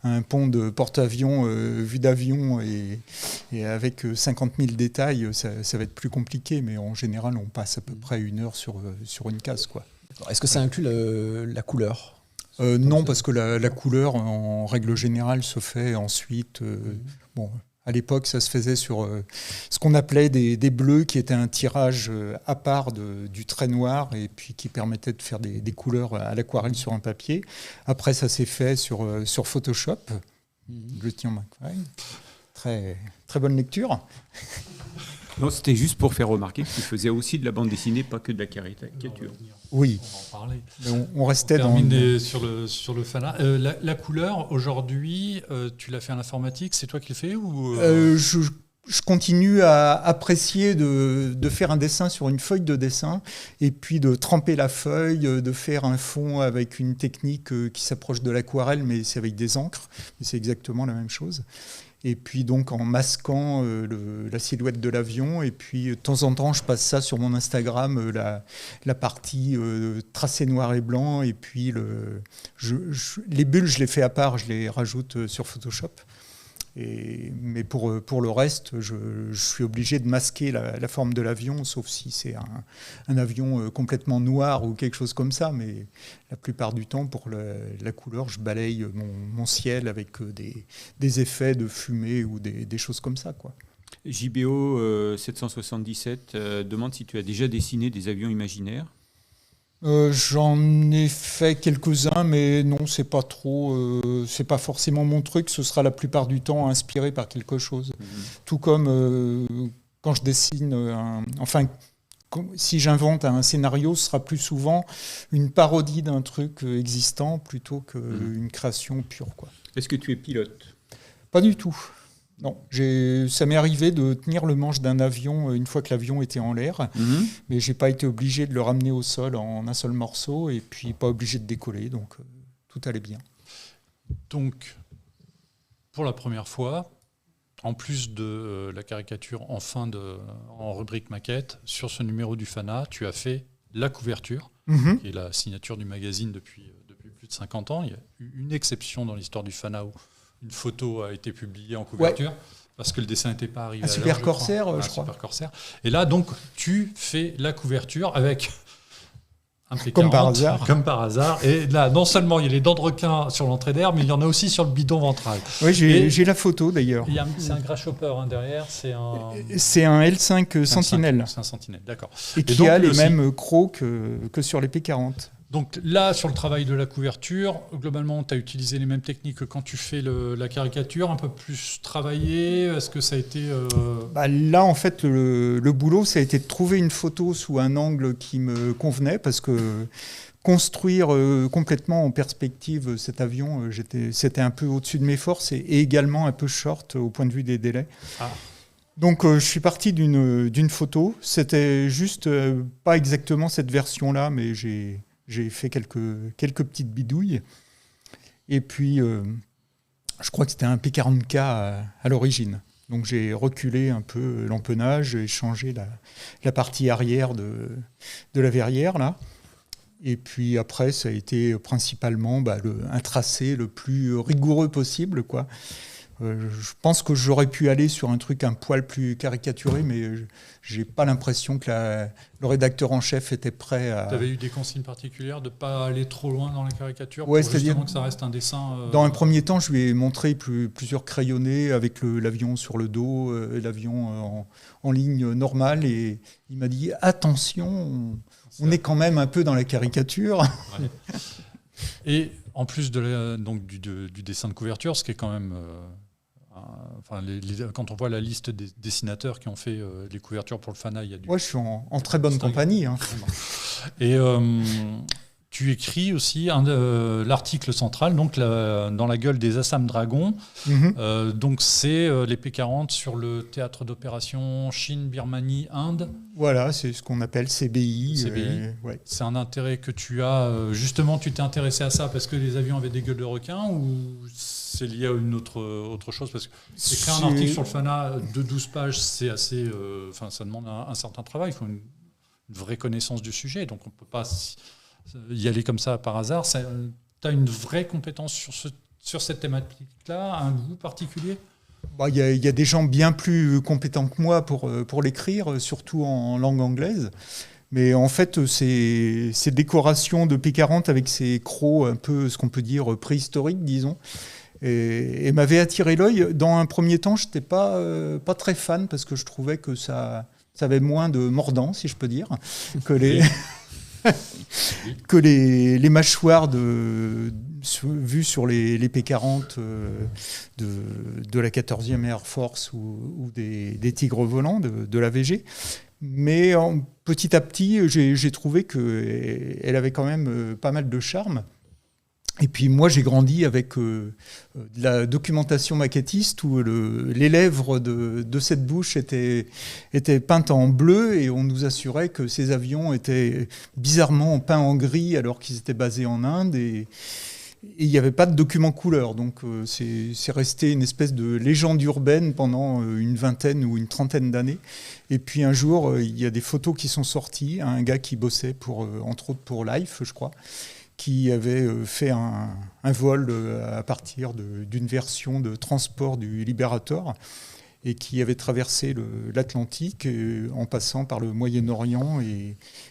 un pont de porte-avions vue d'avion et avec 50 000 détails, ça va être plus compliqué. Mais en général, on passe à peu près 1 heure sur une case, quoi. Est-ce que ça inclut la couleur ? Non, parce que la couleur, en règle générale, se fait ensuite. À l'époque, ça se faisait sur ce qu'on appelait des bleus, qui étaient un tirage à part du trait noir et puis qui permettait de faire des couleurs à l'aquarelle sur un papier. Après, ça s'est fait sur Photoshop. Je tiens ma très, très bonne lecture. Non, c'était juste pour faire remarquer que tu faisais aussi de la bande dessinée, pas que de la caricature. Oui. On va en parler. On restait sur le Fana. La couleur, aujourd'hui, tu l'as fait en informatique, c'est toi qui le fais ou je continue à apprécier de faire un dessin sur une feuille de dessin et puis de tremper la feuille, de faire un fond avec une technique qui s'approche de l'aquarelle, mais c'est avec des encres. C'est exactement la même chose. Et puis donc en masquant la silhouette de l'avion. Et puis de temps en temps, je passe ça sur mon Instagram, la partie tracée noir et blanc. Et puis les bulles, je les fais à part, je les rajoute sur Photoshop. Mais pour le reste, je suis obligé de masquer la forme de l'avion, sauf si c'est un avion complètement noir ou quelque chose comme ça. Mais la plupart du temps, pour la couleur, je balaye mon ciel avec des effets de fumée ou des choses comme ça, quoi. JBO 777 demande si tu as déjà dessiné des avions imaginaires. J'en ai fait quelques-uns, mais non, c'est pas forcément mon truc. Ce sera la plupart du temps inspiré par quelque chose. Tout comme quand je dessine, si j'invente un scénario, ce sera plus souvent une parodie d'un truc existant plutôt qu'une création pure, quoi. Est-ce que tu es pilote ? Pas du tout. Non, ça m'est arrivé de tenir le manche d'un avion une fois que l'avion était en l'air, mais j'ai pas été obligé de le ramener au sol en un seul morceau et puis pas obligé de décoller, donc tout allait bien. Donc, pour la première fois, en plus de la caricature en rubrique maquette, sur ce numéro du Fana, tu as fait la couverture, qui est la signature du magazine depuis plus de 50 ans. Il y a eu une exception dans l'histoire du Fana où une photo a été publiée en couverture, parce que le dessin n'était pas arrivé. Un Super Corsair, je crois. Super Corsair. Et là, donc, tu fais la couverture avec un P40. Comme par hasard. Comme par hasard. Et là, non seulement il y a les dents de requin sur l'entrée d'air, mais il y en a aussi sur le bidon ventral. Oui, j'ai la photo d'ailleurs. C'est un grasshopper derrière. C'est un L5 Sentinelle. C'est un Sentinelle, d'accord. Et qui donc, a les mêmes crocs que sur les P40. Donc là, sur le travail de la couverture, globalement, tu as utilisé les mêmes techniques que quand tu fais la caricature, un peu plus travaillé. Est-ce que ça a été... Là, en fait, le boulot, ça a été de trouver une photo sous un angle qui me convenait, parce que construire complètement en perspective cet avion, c'était un peu au-dessus de mes forces et également un peu short au point de vue des délais. Ah. Donc je suis parti d'une photo. C'était juste pas exactement cette version-là, mais j'ai fait quelques petites bidouilles. Et puis je crois que c'était un P40K à l'origine. Donc j'ai reculé un peu l'empennage, j'ai changé la partie arrière de la verrière là. Et puis après, ça a été principalement un tracé le plus rigoureux possible, quoi. Je pense que j'aurais pu aller sur un truc un poil plus caricaturé, mais j'ai pas l'impression que le rédacteur en chef était prêt à... Tu avais eu des consignes particulières de ne pas aller trop loin dans la caricature, Ouais, pour justement que ça reste un dessin... Dans un premier temps, je lui ai montré plusieurs crayonnés avec l'avion sur le dos, et l'avion en ligne normale, et il m'a dit « Attention, on est quand même un peu dans la caricature. » Ouais. Et en plus donc du dessin de couverture, ce qui est quand même... quand on voit la liste des dessinateurs qui ont fait les couvertures pour le Fana, il y a du... Ouais, je suis en très bonne compagnie. Hein. Et tu écris aussi l'article central, donc dans la gueule des Assam Dragons. Mm-hmm. Donc c'est les P40 sur le théâtre d'opération Chine, Birmanie, Inde. Voilà, c'est ce qu'on appelle CBI. Ouais. C'est un intérêt que tu as. Justement, tu t'es intéressé à ça parce que les avions avaient des gueules de requins ou c'est lié à une autre chose? Parce que écrire un article sur le Fana de 12 pages, c'est assez. Ça demande un certain travail. Il faut une vraie connaissance du sujet. Donc on ne peut pas y aller comme ça par hasard. Tu as une vraie compétence sur cette thématique-là, un goût particulier? Il y a des gens bien plus compétents que moi pour l'écrire, surtout en langue anglaise. Mais en fait, ces décorations de P40 avec ces crocs un peu, ce qu'on peut dire, préhistoriques, disons, et m'avaient attiré l'œil. Dans un premier temps, je n'étais pas très fan parce que je trouvais que ça avait moins de mordant, si je peux dire, que les mâchoires vues sur les P40 de la 14e Air Force ou des Tigres volants de la VG. Mais petit à petit, j'ai trouvé qu'elle avait quand même pas mal de charme. Et puis moi, j'ai grandi avec de la documentation maquettiste où les lèvres de cette bouche étaient peintes en bleu et on nous assurait que ces avions étaient bizarrement peints en gris alors qu'ils étaient basés en Inde et il n'y avait pas de document couleur. Donc c'est resté une espèce de légende urbaine pendant une vingtaine ou une trentaine d'années. Et puis un jour, il y a des photos qui sont sorties, un gars qui bossait entre autres pour Life, je crois, qui avait fait un vol à partir d'une version de transport du Liberator et qui avait traversé l'Atlantique en passant par le Moyen-Orient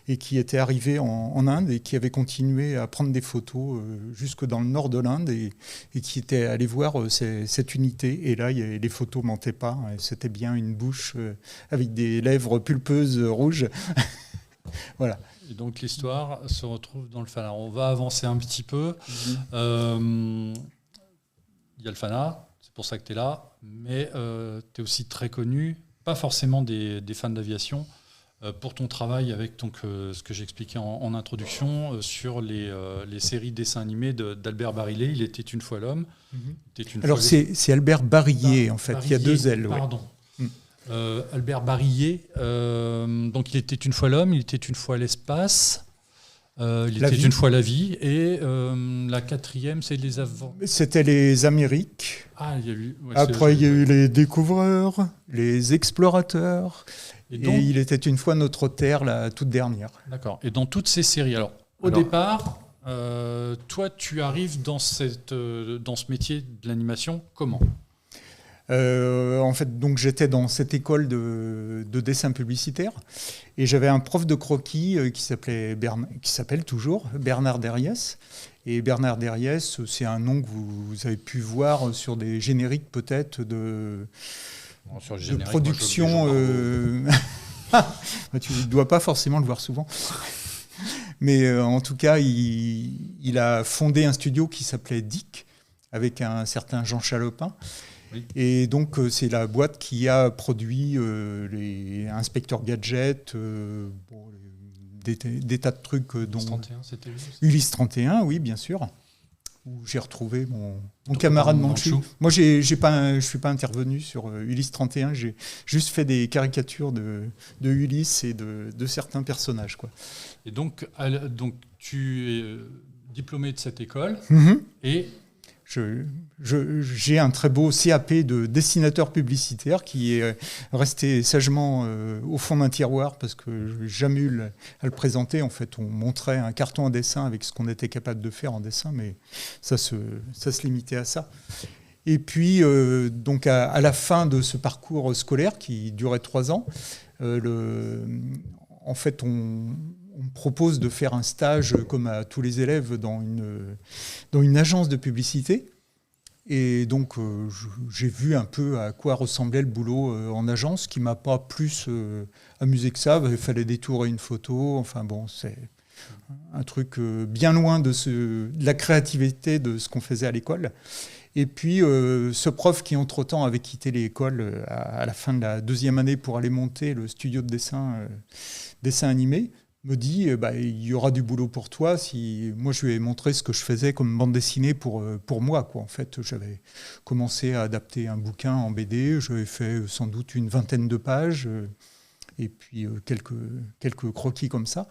et qui était arrivé en Inde et qui avait continué à prendre des photos jusque dans le nord de l'Inde et qui était allé voir cette unité. Et là, les photos ne mentaient pas. C'était bien une bouche avec des lèvres pulpeuses rouges. Voilà. Et donc l'histoire se retrouve dans le Fana. On va avancer un petit peu. Il y a le Fana, c'est pour ça que tu es là, mais tu es aussi très connu, pas forcément des fans d'aviation, pour ton travail avec ce que j'expliquais en introduction sur les séries dessins animés d'Albert Barillet. Il était une fois l'homme. Alors c'est Albert Barillet en fait, Barillet, il y a deux L. Pardon. Ouais. Albert Barillet, donc il était une fois l'homme, il était une fois l'espace, il était une fois la vie, et la quatrième, c'est les avant. C'était les Amériques. Ah, il y a eu. Ouais, après, il y a eu les découvreurs, les explorateurs, et il était une fois notre Terre, la toute dernière. D'accord. Et dans toutes ces séries, alors au départ, toi, tu arrives dans ce métier de l'animation comment ? En fait, donc j'étais dans cette école de dessin publicitaire et j'avais un prof de croquis qui s'appelle toujours Bernard Derriès. Et Bernard Derriès, c'est un nom que vous avez pu voir sur des génériques peut-être de production. Tu ne dois pas forcément le voir souvent. Mais en tout cas, il a fondé un studio qui s'appelait DIC avec un certain Jean Chalopin. Oui. Et donc, c'est la boîte qui a produit les Inspecteur Gadget, des tas de trucs, dont 31, c'était Ulysse 31, oui, bien sûr, où j'ai retrouvé mon camarade Manchou. Moi, je suis pas intervenu sur Ulysse 31, j'ai juste fait des caricatures de Ulysse et de certains personnages, quoi. Et donc tu es diplômé de cette école et... J'ai un très beau CAP de dessinateur publicitaire qui est resté sagement au fond d'un tiroir parce que je n'ai jamais eu à le présenter. En fait, on montrait un carton en dessin avec ce qu'on était capable de faire en dessin, mais ça se limitait à ça. Et puis, donc à la fin de ce parcours scolaire qui durait 3 ans, en fait, on me propose de faire un stage, comme à tous les élèves, dans une agence de publicité. Et donc, j'ai vu un peu à quoi ressemblait le boulot en agence, qui ne m'a pas plus amusé que ça. Il fallait détourer une photo. Enfin bon, c'est un truc bien loin de la créativité de ce qu'on faisait à l'école. Et puis, ce prof qui, entre-temps, avait quitté l'école à la fin de la 2e année pour aller monter le studio de dessin animé, me dit il y aura du boulot pour toi. Moi, je lui ai montré ce que je faisais comme bande dessinée pour moi, quoi. En fait, j'avais commencé à adapter un bouquin en BD. J'avais fait sans doute une 20aine de pages et puis quelques croquis comme ça.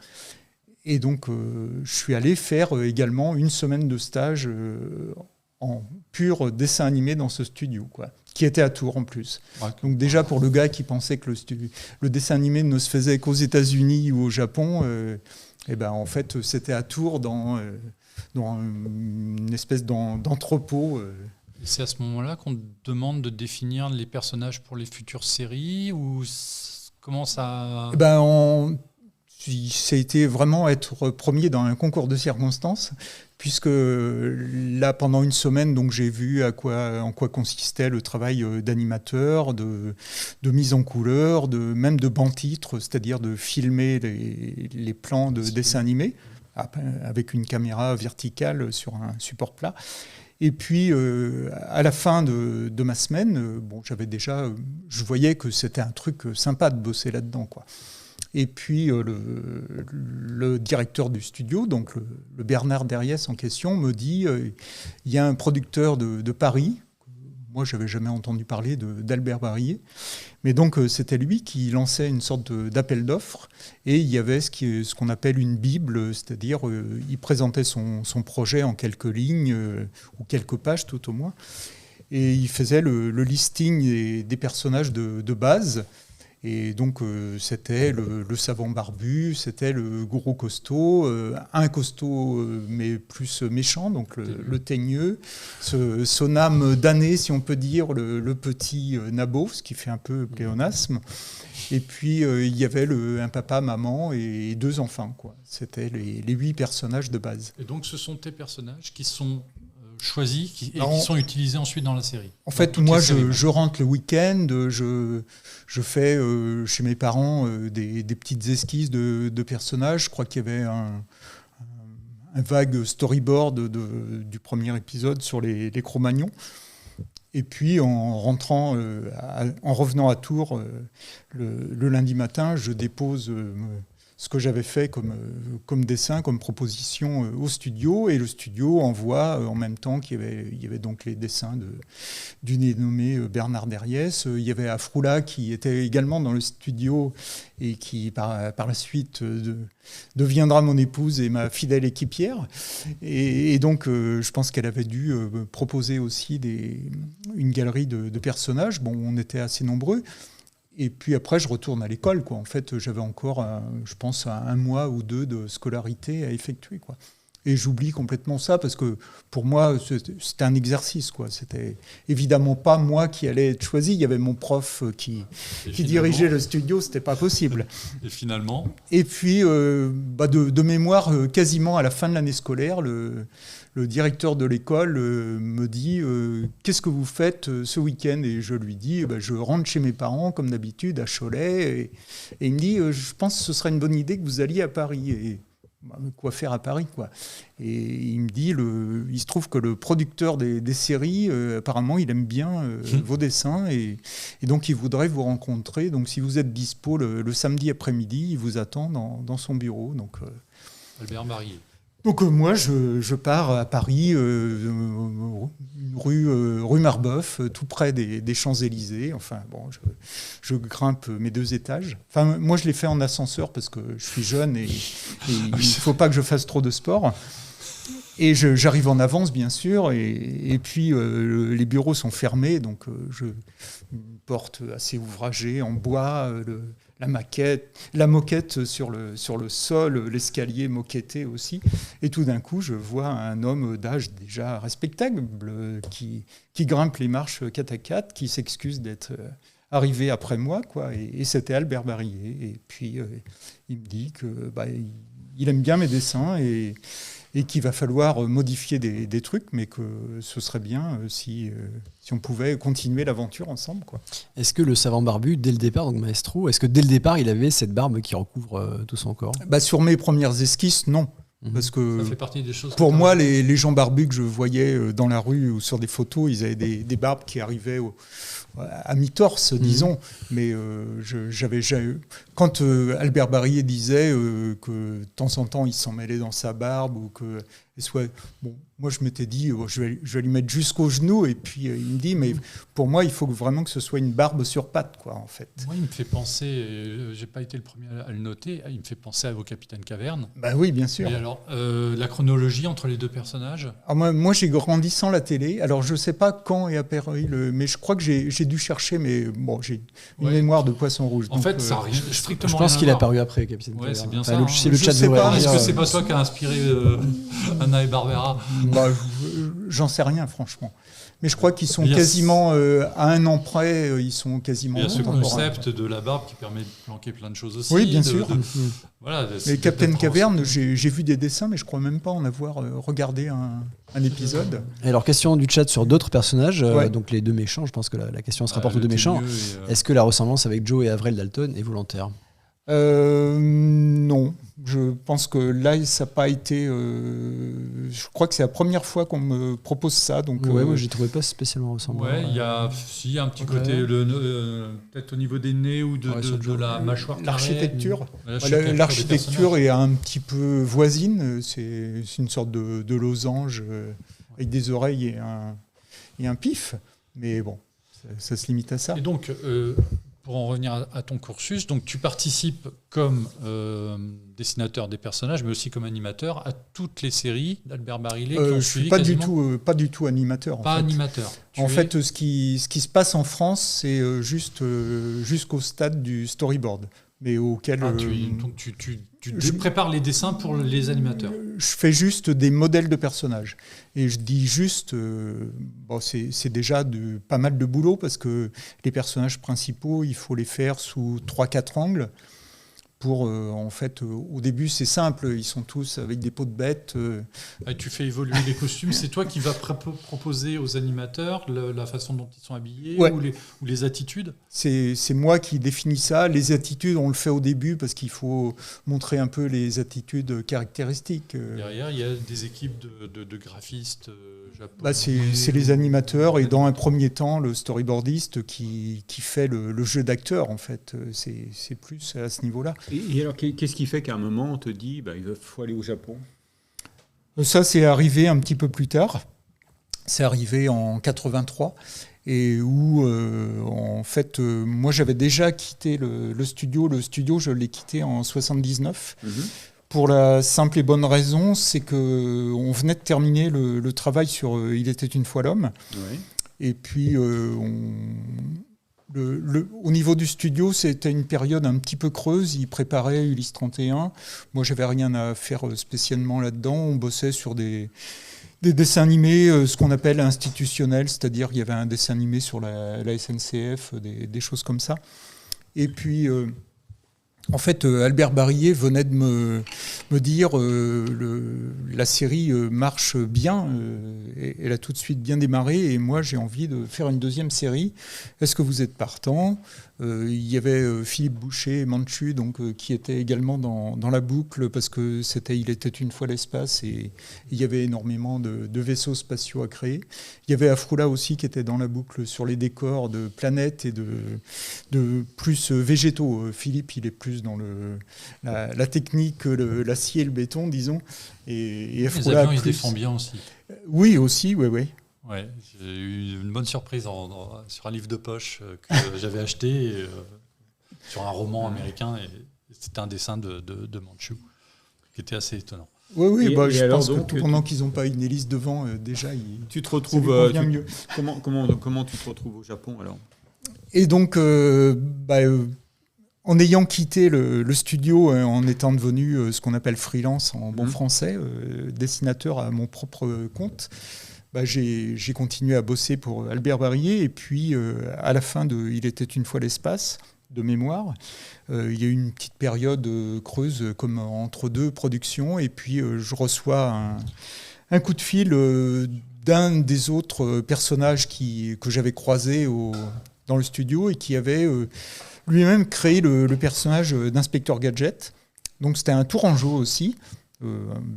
Et donc, je suis allé faire également une semaine de stage en pur dessin animé dans ce studio, quoi, qui était à Tours en plus. Ouais. Donc déjà, pour le gars qui pensait que le dessin animé ne se faisait qu'aux États-Unis ou au Japon, en fait, c'était à Tours dans une espèce d'entrepôt. Et c'est à ce moment-là qu'on te demande de définir les personnages pour les futures séries ou comment ça... Ça a été vraiment être premier dans un concours de circonstances, puisque là, pendant une semaine, donc, j'ai vu en quoi consistait le travail d'animateur, de mise en couleur, même de banc-titre, c'est-à-dire de filmer les plans de dessins animés avec une caméra verticale sur un support plat. Et puis, à la fin de ma semaine, je voyais que c'était un truc sympa de bosser là-dedans, quoi. Et puis le directeur du studio, donc le Bernard Derriès en question, me dit il y a un producteur de Paris. Moi, je n'avais jamais entendu parler d'Albert Barillet. Mais donc, c'était lui qui lançait une sorte d'appel d'offres. Et il y avait ce qu'on appelle une bible, c'est-à-dire il présentait son projet en quelques lignes, ou quelques pages tout au moins. Et il faisait le listing des personnages de base. Et donc, c'était le savant barbu, c'était le gros costaud, un costaud mais plus méchant, donc le teigneux, son âme damnée, si on peut dire, le petit nabot, ce qui fait un peu pléonasme. Et puis, il y avait un papa, maman et 2 enfants, quoi. C'était les 8 personnages de base. Et donc, ce sont tes personnages qui sont... choisis qui sont utilisés ensuite dans la série. En fait, moi, je rentre le week-end, je fais chez mes parents des petites esquisses de personnages. Je crois qu'il y avait un vague storyboard du premier épisode sur les Cro-Magnons. Et puis, en revenant à Tours le lundi matin, je dépose ce que j'avais fait comme dessin, comme proposition au studio, et le studio envoie en même temps qu'il y avait donc les dessins d'une dénommée Bernard Derriès. Il y avait Afroula qui était également dans le studio et qui par la suite deviendra mon épouse et ma fidèle équipière. Et donc je pense qu'elle avait dû proposer aussi une galerie de personnages. Bon, on était assez nombreux. Et puis après, je retourne à l'école, quoi. En fait, j'avais encore, je pense, 1 mois ou 2 de scolarité à effectuer, quoi. Et j'oublie complètement ça parce que pour moi, c'était un exercice, quoi. C'était évidemment pas moi qui allais être choisi. Il y avait mon prof qui dirigeait le studio, c'était pas possible. Et finalement ? Et puis, de mémoire, quasiment à la fin de l'année scolaire, le directeur de l'école me dit « Qu'est-ce que vous faites ce week-end ?» Et je lui dis « Je rentre chez mes parents, comme d'habitude, à Cholet. » Et il me dit « Je pense que ce serait une bonne idée que vous alliez à Paris. » Et quoi faire à Paris, quoi. Et il me dit, il se trouve que le producteur des séries, apparemment, il aime bien vos dessins et donc il voudrait vous rencontrer. Donc si vous êtes dispo le samedi après-midi, il vous attend dans son bureau. Donc, Albert Barrier. Donc moi, je pars à Paris, rue Marbeuf, tout près des Champs-Élysées. Enfin, bon, je grimpe mes 2 étages. Enfin, moi, je l'ai fait en ascenseur parce que je suis jeune et il ne faut pas que je fasse trop de sport. Et j'arrive en avance, bien sûr, et puis les bureaux sont fermés, donc une porte assez ouvragée en bois, la moquette sur le sol, l'escalier moquetté aussi. Et tout d'un coup, je vois un homme d'âge déjà respectable qui grimpe les marches 4x4, qui s'excuse d'être arrivé après moi, quoi. Et c'était Albert Barrier. Et puis, il me dit que il aime bien mes dessins et qu'il va falloir modifier des trucs, mais que ce serait bien si on pouvait continuer l'aventure ensemble, quoi. Est-ce que le savant barbu, dès le départ, donc Maestro, est-ce que dès le départ, il avait cette barbe qui recouvre tout son corps ? Sur mes premières esquisses, non. Parce que ça fait partie des choses pour moi, les gens barbus que je voyais dans la rue ou sur des photos, ils avaient des barbes qui arrivaient à mi-torse, disons. Mais quand Albert Barrier disait que de temps en temps, il s'en mêlait dans sa barbe, ou que moi je m'étais dit, je vais lui mettre jusqu'au genou, et puis il me dit, mais pour moi, il faut vraiment que ce soit une barbe sur pattes, quoi, en fait. Moi, il me fait penser, j'ai pas été le premier à le noter, il me fait penser au Capitaine Caverne. Oui, bien sûr. Et alors, la chronologie entre les 2 personnages ? Alors moi, j'ai grandi sans la télé. Alors, je sais pas quand est apparu mais je crois que j'ai dû chercher, mais bon, j'ai une mémoire de poisson rouge. En fait, ça arrive strictement. Je pense qu'il est apparu après, Capitaine Caverne. C'est bien ça. Si le chat sais devrait pas, est-ce que c'est pas toi qui a inspiré Hanna et Barbera ? J'en sais rien, franchement. Mais je crois qu'ils sont quasiment à un an près, ils sont quasiment. Il y a ce concept de la barbe qui permet de planquer plein de choses aussi. Oui, bien sûr. Voilà, mais Captain Caverne, j'ai vu des dessins, mais je crois même pas en avoir regardé un épisode. Et alors, question du chat sur d'autres personnages, donc les 2 méchants, je pense que la question se rapporte aux 2 méchants. Est-ce que la ressemblance avec Joe et Avril Dalton est volontaire ? Non, je pense que là, ça n'a pas été. Je crois que c'est la première fois qu'on me propose ça. Donc, moi, j'y trouvais pas spécialement ressemblant. Ouais, il y a un petit côté, peut-être au niveau des nez ou de la mâchoire. L'architecture. L'architecture est un petit peu voisine. C'est une sorte de losange avec des oreilles et un pif. Mais bon, ça se limite à ça. Et donc. Pour en revenir à ton cursus, donc tu participes comme dessinateur des personnages, mais aussi comme animateur à toutes les séries d'Albert Barillet qui ont je suivi suis pas du tout animateur. Animateur. En fait, ce qui se passe en France, c'est juste jusqu'au stade du storyboard, mais auquel tu prépares les dessins pour les animateurs. Je fais juste des modèles de personnages. Et je dis juste, c'est déjà pas mal de boulot parce que les personnages principaux, il faut les faire sous 3-4 angles. En fait, au début, c'est simple, ils sont tous avec des peaux de bête. Tu fais évoluer les costumes, c'est toi qui vas proposer aux animateurs la façon dont ils sont habillés ou les attitudes ? C'est moi qui définis ça. Les attitudes, on le fait au début parce qu'il faut montrer un peu les attitudes caractéristiques. Derrière, il y a des équipes de graphistes japonais. C'est les animateurs et dans un premier temps, le storyboardiste qui fait le jeu d'acteur, en fait. C'est plus à ce niveau-là. Et alors, qu'est-ce qui fait qu'à un moment, on te dit il faut aller au Japon ? Ça, c'est arrivé un petit peu plus tard. C'est arrivé en 83. Et où, en fait, moi, j'avais déjà quitté le studio. Le studio, je l'ai quitté en 79. Pour la simple et bonne raison, c'est qu'on venait de terminer le travail sur Il était une fois l'homme. Oui. Et puis, au niveau du studio, c'était une période un petit peu creuse. Ils préparaient Ulysse 31. Moi, j'avais rien à faire spécialement là-dedans. On bossait sur des dessins animés, ce qu'on appelle institutionnels, c'est-à-dire qu'il y avait un dessin animé sur la SNCF, des choses comme ça. Et puis, En fait, Albert Barillet venait de me dire la série marche bien, elle a tout de suite bien démarré et moi j'ai envie de faire une deuxième série. Est-ce que vous êtes partant ? Il y avait Philippe Boucher, Manchu, qui était également dans la boucle parce que Il était une fois l'espace et il y avait énormément de vaisseaux spatiaux à créer. Il y avait Afroula aussi qui était dans la boucle sur les décors de planètes et de plus végétaux. Philippe, il est plus dans la technique, l'acier et le béton, disons. Et Les Afroula avions, ils se plus... défendent bien aussi. Oui, aussi, oui. Ouais, j'ai eu une bonne surprise sur un livre de poche que j'avais acheté sur un roman américain. Et c'était un dessin de Manchu qui était assez étonnant. Oui, Et je alors pense donc, que pendant qu'ils n'ont pas une hélice devant, déjà, Tu te ça lui retrouves convient mieux. comment tu te retrouves au Japon alors? Et donc, en ayant quitté le studio, en étant devenu ce qu'on appelle freelance en bon français, dessinateur à mon propre compte, j'ai continué à bosser pour Albert Barillet. Et puis, à la fin de Il était une fois l'espace, de mémoire, il y a eu une petite période creuse comme entre deux productions. Et puis, je reçois un coup de fil d'un des autres personnages que j'avais croisé dans le studio et qui avait lui-même créé le personnage d'Inspecteur Gadget. Donc c'était un Tourangeau aussi,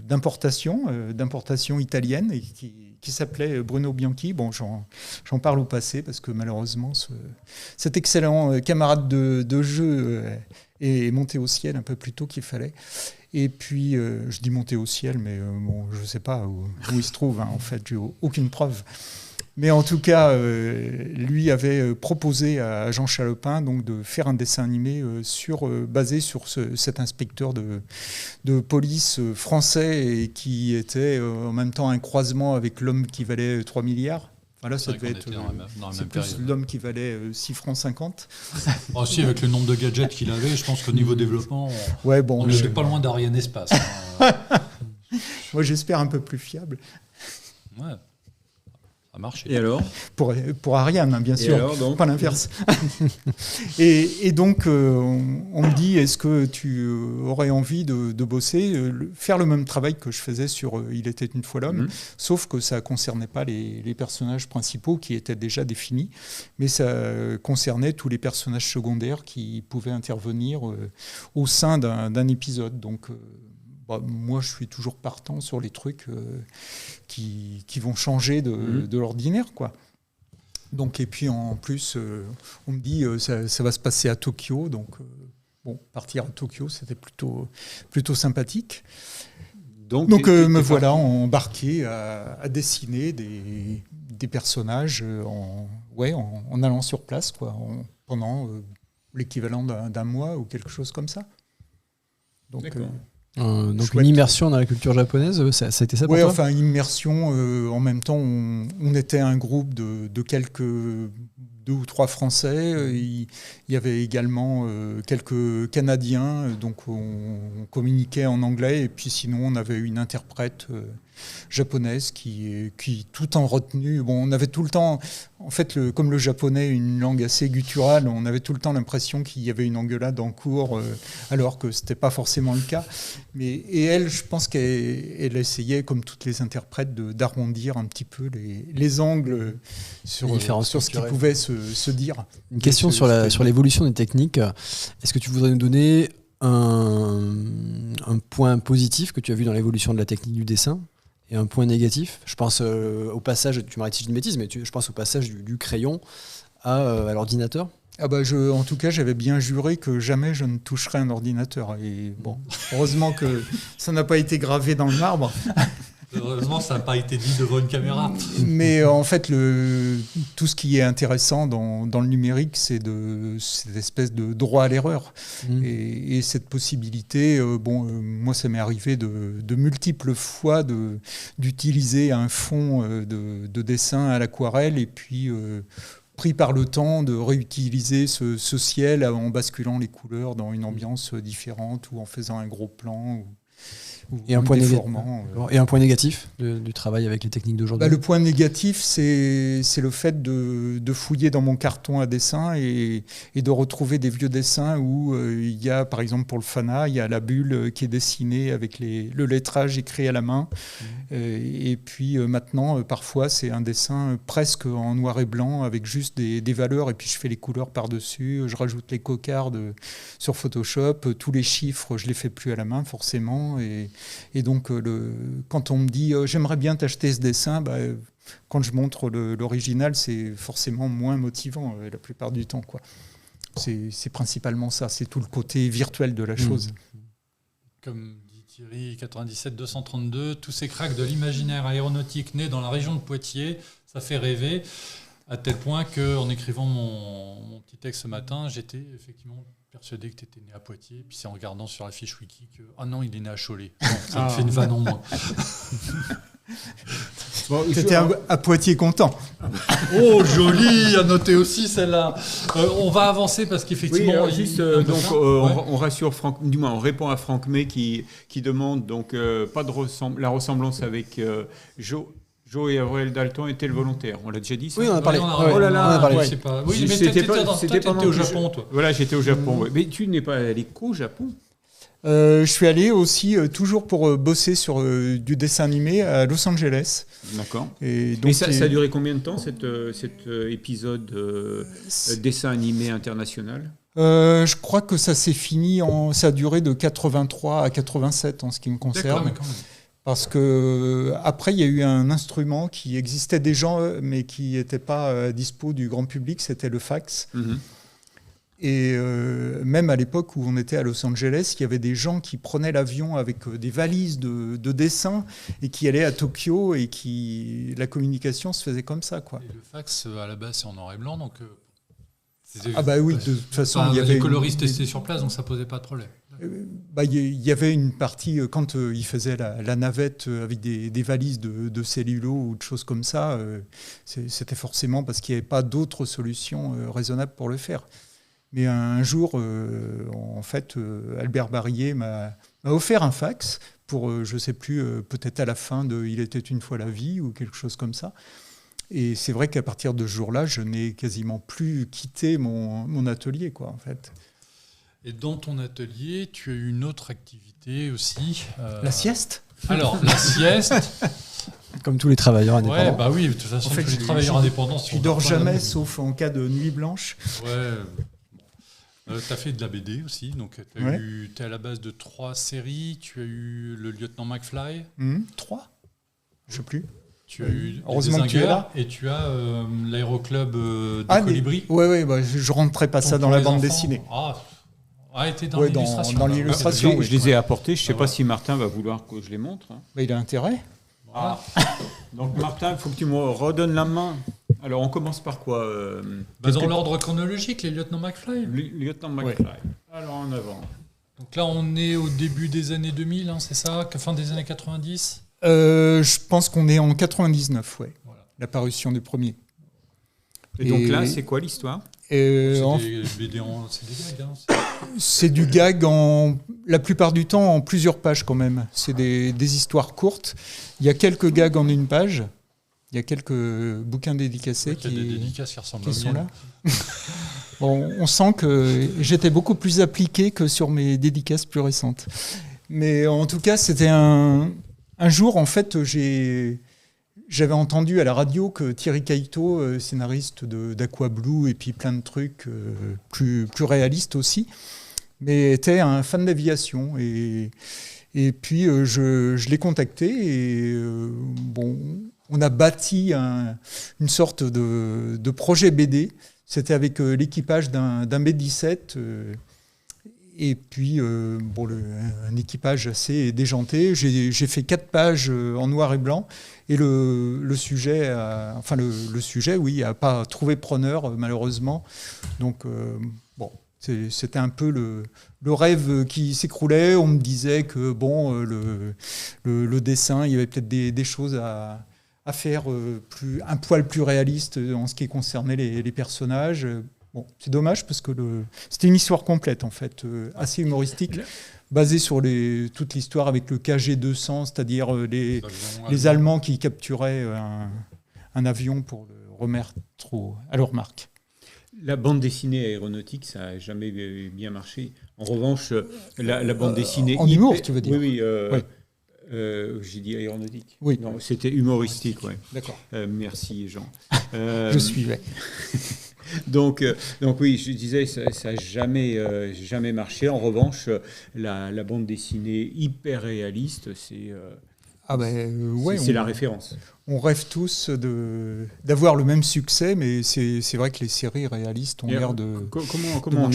d'importation italienne et qui s'appelait Bruno Bianchi. Bon, j'en parle au passé parce que malheureusement, cet excellent camarade de jeu est monté au ciel un peu plus tôt qu'il fallait. Et puis, je dis monter au ciel, mais je ne sais pas où il se trouve. En fait, j'ai aucune preuve. Mais en tout cas, lui avait proposé à Jean Chalopin de faire un dessin animé basé sur cet inspecteur de police français et qui était en même temps un croisement avec l'homme qui valait 3 milliards. Voilà, ça devait être dans la c'est même plus période. l'homme qui valait 6 francs 50. Aussi, avec le nombre de gadgets qu'il avait, je pense qu'au niveau développement, on n'était pas loin d'Ariane Espace. Moi, j'espère un peu plus fiable. Ouais. Ça marche. Et alors? Pour Ariane, hein, bien sûr, alors, donc pas l'inverse. et donc, on me dit, est-ce que tu aurais envie de bosser, faire le même travail que je faisais sur Il était une fois l'homme, sauf que ça ne concernait pas les personnages principaux qui étaient déjà définis, mais ça concernait tous les personnages secondaires qui pouvaient intervenir au sein d'un épisode. Donc, moi, je suis toujours partant sur les trucs qui vont changer de l'ordinaire, quoi. Donc, et puis en plus, on me dit ça va se passer à Tokyo. Donc, partir à Tokyo, c'était plutôt sympathique. Donc me voilà embarqué à dessiner des personnages en allant sur place, quoi, pendant l'équivalent d'un mois ou quelque chose comme ça. Donc, donc une immersion dans la culture japonaise, ça a été ça pour toi ? Oui, enfin immersion, en même temps on était un groupe de quelques 2 ou 3 Français, il y avait également quelques Canadiens, donc on communiquait en anglais et puis sinon on avait une interprète japonaise qui tout en retenue. Bon, on avait tout le temps, en fait, comme le japonais est une langue assez gutturale, on avait tout le temps l'impression qu'il y avait une engueulade en cours, alors que c'était pas forcément le cas. Et elle, je pense qu'elle essayait, comme toutes les interprètes, d'arrondir un petit peu les angles sur ce qui pouvait se dire. Une question sur l'évolution des techniques. Est-ce que tu voudrais nous donner un point positif que tu as vu dans l'évolution de la technique du dessin et un point négatif? Je pense au passage, tu m'arrêtes si je dis une bêtise, mais je pense au passage du crayon à l'ordinateur. En tout cas, j'avais bien juré que jamais je ne toucherais un ordinateur. Et bon, heureusement que ça n'a pas été gravé dans le marbre. Heureusement, ça n'a pas été dit devant une caméra. Mais en fait, tout ce qui est intéressant dans le numérique, c'est cette espèce de droit à l'erreur. Et cette possibilité, moi, ça m'est arrivé de multiples fois d'utiliser un fond de dessin à l'aquarelle et puis pris par le temps de réutiliser ce ciel en basculant les couleurs dans une ambiance différente ou en faisant un gros plan. Et un point déformant. Et un point négatif du travail avec les techniques d'aujourd'hui? Le point négatif, c'est le fait de fouiller dans mon carton à dessin et de retrouver des vieux dessins où il y a, par exemple pour le Fana, il y a la bulle qui est dessinée avec le lettrage écrit à la main. Et puis maintenant, parfois, c'est un dessin presque en noir et blanc avec juste des valeurs et puis je fais les couleurs par-dessus, je rajoute les cocardes sur Photoshop, tous les chiffres, je les fais plus à la main forcément. Et donc, quand on me dit j'aimerais bien t'acheter ce dessin, quand je montre l'original, c'est forcément moins motivant la plupart du temps, quoi. C'est principalement ça, c'est tout le côté virtuel de la chose. Comme dit Thierry, 97-232, tous ces cracks de l'imaginaire aéronautique nés dans la région de Poitiers, ça fait rêver, à tel point qu'en écrivant mon petit texte ce matin, j'étais effectivement persuadé que tu étais né à Poitiers, puis c'est en regardant sur la fiche wiki que non, il est né à Cholet. Bon, ça me fait une vanne en moins. Bon, tu étais à Poitiers content. Oh, joli, à noter aussi celle-là. On va avancer parce qu'effectivement... Oui, juste, on rassure Franck, du moins on répond à Franck May qui demande donc pas de la ressemblance avec Joe et Aurel Dalton étaient le volontaire. On l'a déjà dit ça? Oui, on a parlé. Oh là là, on a parlé. C'est pas... Oui, mais t'étais au Japon, toi. Voilà, j'étais au Japon. Ouais. Mais tu n'es pas allé qu'au Japon? Je suis allé aussi, toujours pour bosser sur du dessin animé à Los Angeles. D'accord. Et donc, ça a duré combien de temps, cet épisode dessin animé international? Je crois que ça s'est fini, ça a duré de 83 à 87 en ce qui me concerne. D'accord, mais Parce que après, il y a eu un instrument qui existait déjà, mais qui n'était pas dispo du grand public, c'était le fax. Mm-hmm. Et même à l'époque où on était à Los Angeles, il y avait des gens qui prenaient l'avion avec des valises de dessins et qui allaient à Tokyo et la communication se faisait comme ça, quoi. Et le fax, à la base, c'est en noir et blanc, donc... Ah bah oui, de toute façon, il y avait... Les coloristes étaient sur place, donc ça posait pas de problème. Il y avait une partie, quand ils faisaient la navette avec des valises de cellulo ou de choses comme ça, c'était forcément parce qu'il n'y avait pas d'autres solutions raisonnables pour le faire. Mais un jour, en fait, Albert Barrier m'a offert un fax pour, je ne sais plus, peut-être à la fin de Il était une fois la vie ou quelque chose comme ça. Et c'est vrai qu'à partir de ce jour-là, je n'ai quasiment plus quitté mon atelier, quoi, en fait. Et dans ton atelier, tu as eu une autre activité aussi. La sieste ? Alors, la sieste. Comme tous les travailleurs indépendants. Ouais, bah oui, de toute façon, En fait, tous les travailleurs indépendants. Je ne dors jamais, sauf en cas de nuit blanche. Ouais. Tu as fait de la BD aussi, donc tu es à la base de 3 séries. Tu as eu le lieutenant McFly. 3 ? Je ne sais plus. Tu as eu Heureusement que tu es là. Et tu as l'aéroclub des Colibris. Oui, je ne rentrais pas ça dans la bande dessinée. Était dans l'illustration. Dans l'illustration, je les ai apportés. Je ne sais pas si Martin va vouloir que je les montre. Bah, il a intérêt. Voilà. Donc Martin, il faut que tu me redonnes la main. Alors on commence par quoi dans l'ordre chronologique, les lieutenants McFly. Lieutenant McFly. Ouais. Alors en avant. Donc là, on est au début des années 2000, c'est ça? Fin des années 90? Je pense qu'on est en 99, ouais. Voilà. La parution du premier. Et donc là, c'est quoi l'histoire? C'est des gags. C'est du gag la plupart du temps en plusieurs pages quand même. C'est des histoires courtes. Il y a quelques gags en une page. Il y a quelques bouquins dédicacés qui des dédicaces qui ressemblent sont là. Bon, on sent que j'étais beaucoup plus appliqué que sur mes dédicaces plus récentes. Mais en tout cas, c'était un jour, en fait, j'avais entendu à la radio que Thierry Caïto, scénariste d'Aqua Blue et puis plein de trucs plus réalistes aussi, mais était un fan d'aviation. Et puis, je l'ai contacté et on a bâti une sorte de projet BD. C'était avec l'équipage d'un B-17 et puis un équipage assez déjanté. J'ai fait 4 pages en noir et blanc et le sujet, oui, n'a pas trouvé preneur malheureusement. Donc c'était un peu le rêve qui s'écroulait. On me disait que le dessin, il y avait peut-être des choses à faire un poil plus réaliste en ce qui concernait les personnages. Bon, c'est dommage parce que c'était une histoire complète, en fait, assez humoristique, basée sur toute l'histoire avec le KG-200, c'est-à-dire les Allemands qui capturaient un avion pour le remettre à leur marque. La bande dessinée aéronautique, ça n'a jamais bien marché. En revanche, la bande dessinée... En humour, tu veux dire? Oui, oui. J'ai dit aéronautique. Oui. Non, c'était humoristique, ouais. D'accord. Merci, Jean. Je suivais. Donc oui, je disais, ça n'a jamais marché. En revanche, la bande dessinée hyper réaliste, c'est la référence. On rêve tous d'avoir le même succès, mais c'est vrai que les séries réalistes ont l'air de... Comment on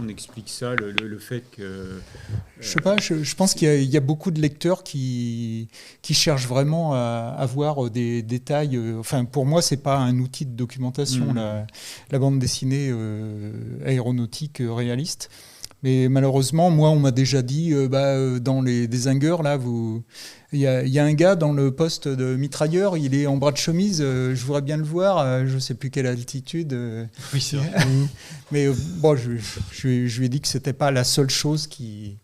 explique ça, le fait que... Je sais pas, je pense qu'il y a beaucoup de lecteurs qui cherchent vraiment à avoir des détails. Enfin, pour moi, c'est pas un outil de documentation, la bande dessinée aéronautique réaliste. Mais malheureusement, moi, on m'a déjà dit, dans les dézingueurs, là, il y a un gars dans le poste de mitrailleur, il est en bras de chemise, je voudrais bien le voir, je ne sais plus quelle altitude. Oui, c'est vrai. Mais bon, je lui ai dit que ce n'était pas la seule chose qui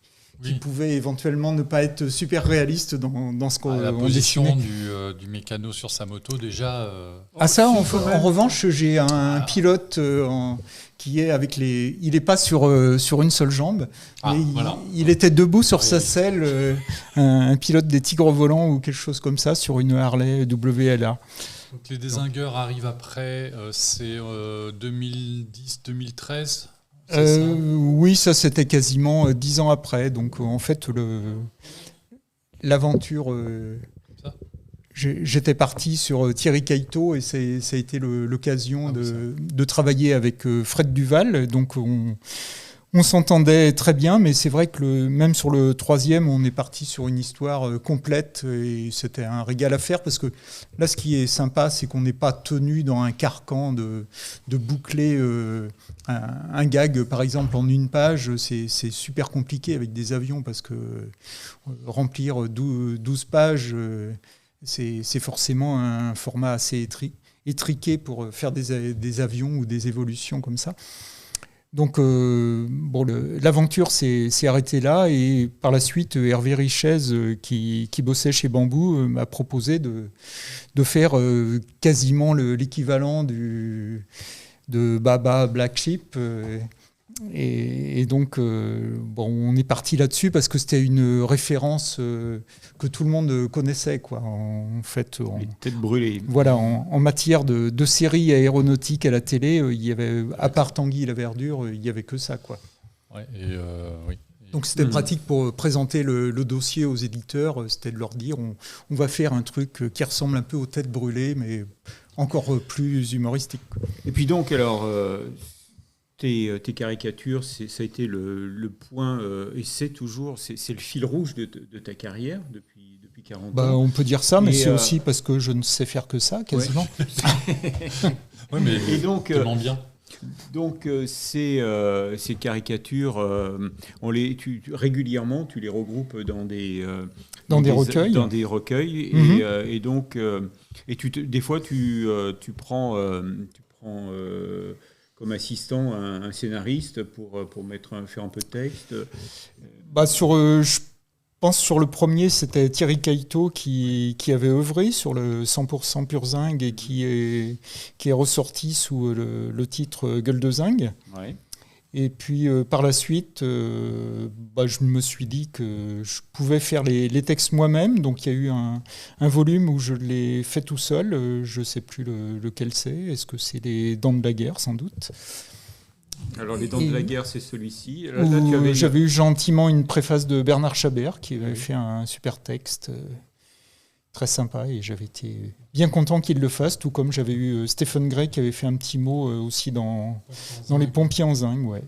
pouvait éventuellement ne pas être super réaliste dans ce qu'on la position dessinait. du mécano sur sa moto, déjà... en revanche, j'ai un pilote... qui est il n'est pas sur une seule jambe, mais il était debout sur sa selle, un pilote des Tigres volants ou quelque chose comme ça, sur une Harley WLA. Donc les dézingueurs arrivent après, c'est 2010-2013 oui, ça c'était quasiment 10 ans après, donc en fait l'aventure... J'étais parti sur Thierry Caïto et ça a été l'occasion de travailler avec Fred Duval. Donc on s'entendait très bien, mais c'est vrai que même sur le 3e, on est parti sur une histoire complète et c'était un régal à faire parce que là, ce qui est sympa, c'est qu'on n'est pas tenu dans un carcan de boucler un gag, par exemple, en une page. C'est super compliqué avec des avions parce que remplir 12 pages... c'est forcément un format assez étriqué pour faire des avions ou des évolutions comme ça. Donc l'aventure s'est arrêtée là et par la suite Hervé Richez qui bossait chez Bambou m'a proposé de faire quasiment l'équivalent de Baba Black Sheep. Et donc, on est parti là-dessus parce que c'était une référence que tout le monde connaissait, quoi. En fait, les têtes brûlées. Voilà, en matière de séries aéronautiques à la télé, il y avait, à part Tanguy la Verdure, il n'y avait que ça, quoi. Ouais, oui. Donc c'était pratique pour présenter le dossier aux éditeurs, c'était de leur dire on va faire un truc qui ressemble un peu aux têtes brûlées, mais encore plus humoristique. Et puis donc, alors... Tes caricatures, ça a été le point, et c'est toujours, c'est le fil rouge de ta carrière depuis 40 ans. On peut dire ça, mais c'est aussi parce que je ne sais faire que ça, quasiment. Ouais, mais et donc, tellement bien. Donc ces caricatures, régulièrement, tu les regroupes dans des recueils. Dans des recueils, et donc, des fois, tu prends comme assistant un scénariste pour faire un peu de texte. Je pense sur le premier, c'était Thierry Caïto qui avait œuvré sur le 100% pur zinc et qui est ressorti sous le titre Gueule de zinc. Ouais. Et puis par la suite, je me suis dit que je pouvais faire les textes moi-même. Donc il y a eu un volume où je l'ai fait tout seul. Je ne sais plus lequel c'est. Est-ce que c'est Les Dents de la Guerre, sans doute? Alors Les Dents de la Guerre, c'est celui-ci. J'avais eu gentiment une préface de Bernard Chabert qui avait fait un super texte très sympa et j'avais été bien content qu'il le fasse, tout comme j'avais eu Stephen Gray qui avait fait un petit mot aussi dans Les Pompiers en zinc. Ouais.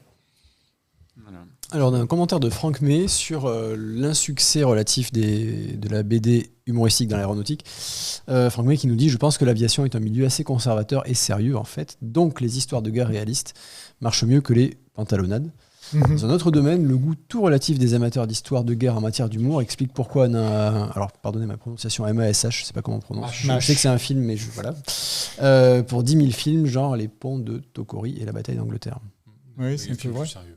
Voilà. Alors, on a un commentaire de Franck May sur l'insuccès relatif de la BD humoristique dans l'aéronautique. Franck May qui nous dit « Je pense que l'aviation est un milieu assez conservateur et sérieux, en fait. Donc, les histoires de guerre réalistes marchent mieux que les pantalonnades. Dans un autre domaine, le goût tout relatif des amateurs d'histoire de guerre en matière d'humour explique pourquoi alors pardonnez ma prononciation, MASH, je sais pas comment on prononce. Je sais que c'est un film, mais voilà. Pour 10 000 films, genre Les Ponts de Tokori et La Bataille d'Angleterre. Oui, c'est un peu vrai. Sérieux.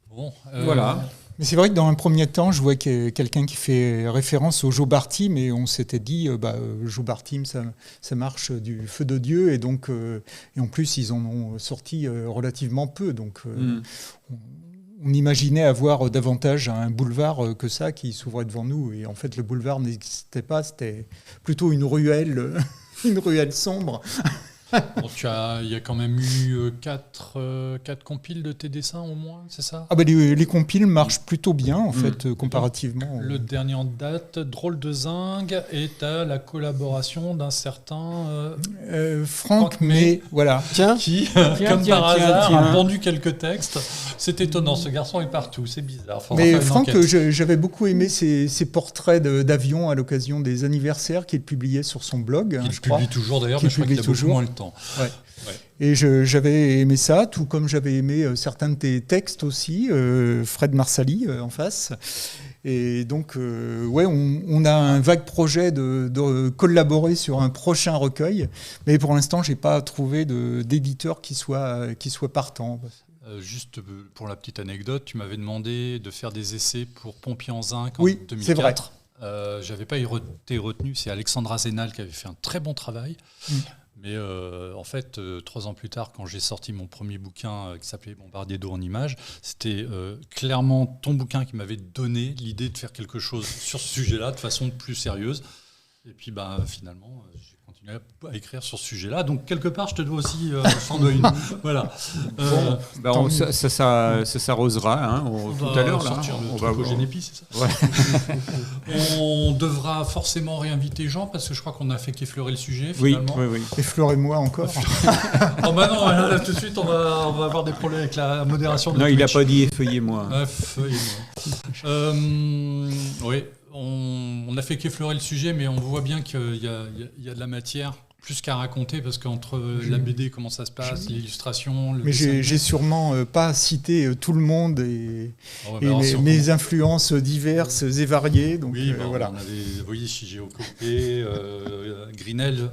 Bon, voilà. Mais c'est vrai que dans un premier temps, je vois quelqu'un qui fait référence au Joe Bartim, et on s'était dit, Joe Bartim, ça marche du feu de Dieu, et donc, et en plus, ils en ont sorti relativement peu, donc on imaginait avoir davantage un boulevard que ça qui s'ouvrait devant nous, et en fait, le boulevard n'existait pas, c'était plutôt une ruelle, une ruelle sombre. Bon, il y a quand même eu 4 compiles de tes dessins au moins, c'est ça ? Les compiles marchent plutôt bien en fait, comparativement. Le dernier en date, Drôle de Zingue, est à la collaboration d'un certain Franck May, voilà. Qui, comme par hasard, a pondu quelques textes. C'est étonnant, ce garçon est partout, c'est bizarre. Mais Franck, j'avais beaucoup aimé ses portraits d'avions à l'occasion des anniversaires qu'il publiait sur son blog. Il publie toujours d'ailleurs, mais je crois qu'il a beaucoup moins le temps. Ouais. Et j'avais aimé ça, tout comme j'avais aimé certains de tes textes aussi, Fred Marsali en face. Et donc, on a un vague projet de collaborer sur un prochain recueil, mais pour l'instant, j'ai pas trouvé d'éditeur qui soit partant. Juste pour la petite anecdote, tu m'avais demandé de faire des essais pour Pompier en zinc en 2004. C'est vrai. J'avais pas été retenu, c'est Alexandra Zénal qui avait fait un très bon travail. Mais en fait, 3 ans plus tard, quand j'ai sorti mon premier bouquin qui s'appelait Bombardier d'eau en images, c'était clairement ton bouquin qui m'avait donné l'idée de faire quelque chose sur ce sujet-là de façon plus sérieuse. Et puis finalement, j'ai continué à écrire sur ce sujet-là. Donc quelque part, je te dois aussi s'en dois une. Voilà. Ça s'arrosera tout à l'heure. On va voir. C'est ça. Ouais. On devra forcément réinviter Jean parce que je crois qu'on a fait qu'effleurer le sujet finalement. Oui. Effleurez-moi encore. Oh bah non, là, tout de suite on va avoir des problèmes avec la modération. Non, il n'a pas dit effeuillez-moi. Effeuillez-moi. Oui. On a fait qu'effleurer le sujet, mais on voit bien qu'il y a de la matière plus qu'à raconter, parce qu'entre la BD, comment ça se passe, l'illustration... Mais j'ai sûrement pas cité tout le monde et mes influences diverses et variées. Donc, voilà. On avait, vous voyez, Shigeo Kopé, Grinel,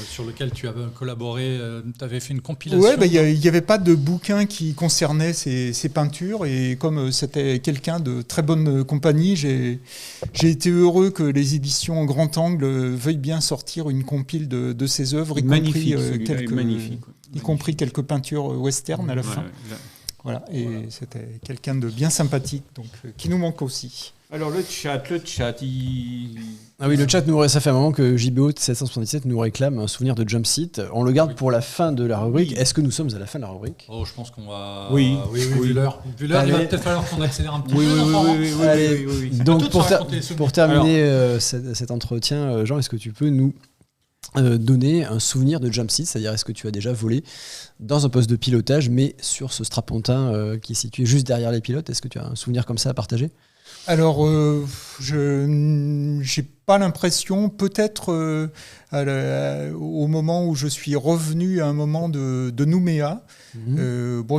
sur lequel tu as collaboré, tu avais fait une compilation. Oui, il n'y avait pas de bouquin qui concernait ces peintures, et comme c'était quelqu'un de très bonne compagnie, j'ai été heureux que les éditions Grand Angle veuillent bien sortir une compile de ses œuvres, y compris quelques peintures western à la fin. Voilà, et c'était quelqu'un de bien sympathique, donc qui nous manque aussi. Alors le chat, Ah oui, le chat, ça fait un moment que JBO 777 nous réclame un souvenir de Jump Seat. On le garde pour la fin de la rubrique. Est-ce que nous sommes à la fin de la rubrique ? Oh, je pense qu'on va... Oui, vu l'heure. Il va peut-être falloir qu'on accélère un petit peu. Oui. Donc pour terminer cet entretien, Jean, est-ce que tu peux nous donner un souvenir de Jump Seat, c'est-à-dire est-ce que tu as déjà volé dans un poste de pilotage, mais sur ce strapontin qui est situé juste derrière les pilotes ? Est-ce que tu as un souvenir comme ça à partager ? Alors, je n'ai pas l'impression, peut-être au moment où je suis revenu à un moment de Nouméa.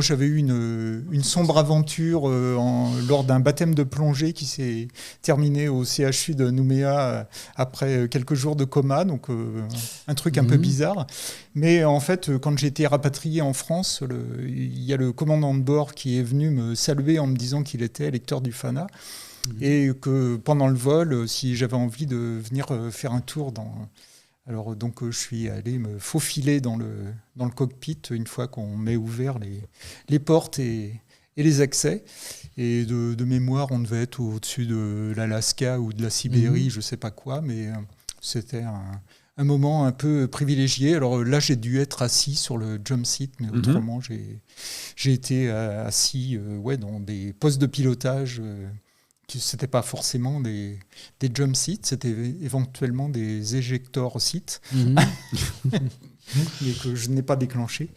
J'avais eu une sombre aventure lors d'un baptême de plongée qui s'est terminé au CHU de Nouméa après quelques jours de coma, donc un truc un peu bizarre. Mais en fait, quand j'ai été rapatrié en France, il y a le commandant de bord qui est venu me saluer en me disant qu'il était lecteur du FANA. Et que pendant le vol, si j'avais envie de venir faire un tour Alors donc je suis allé me faufiler dans le cockpit une fois qu'on m'ait ouvert les portes et les accès. Et de mémoire, on devait être au-dessus de l'Alaska ou de la Sibérie, je ne sais pas quoi, mais c'était un moment un peu privilégié. Alors là, j'ai dû être assis sur le jump seat, mais autrement, j'ai été assis dans des postes de pilotage. Ce n'était pas forcément des jump seats, c'était éventuellement des éjecteurs seats, mais que je n'ai pas déclenché.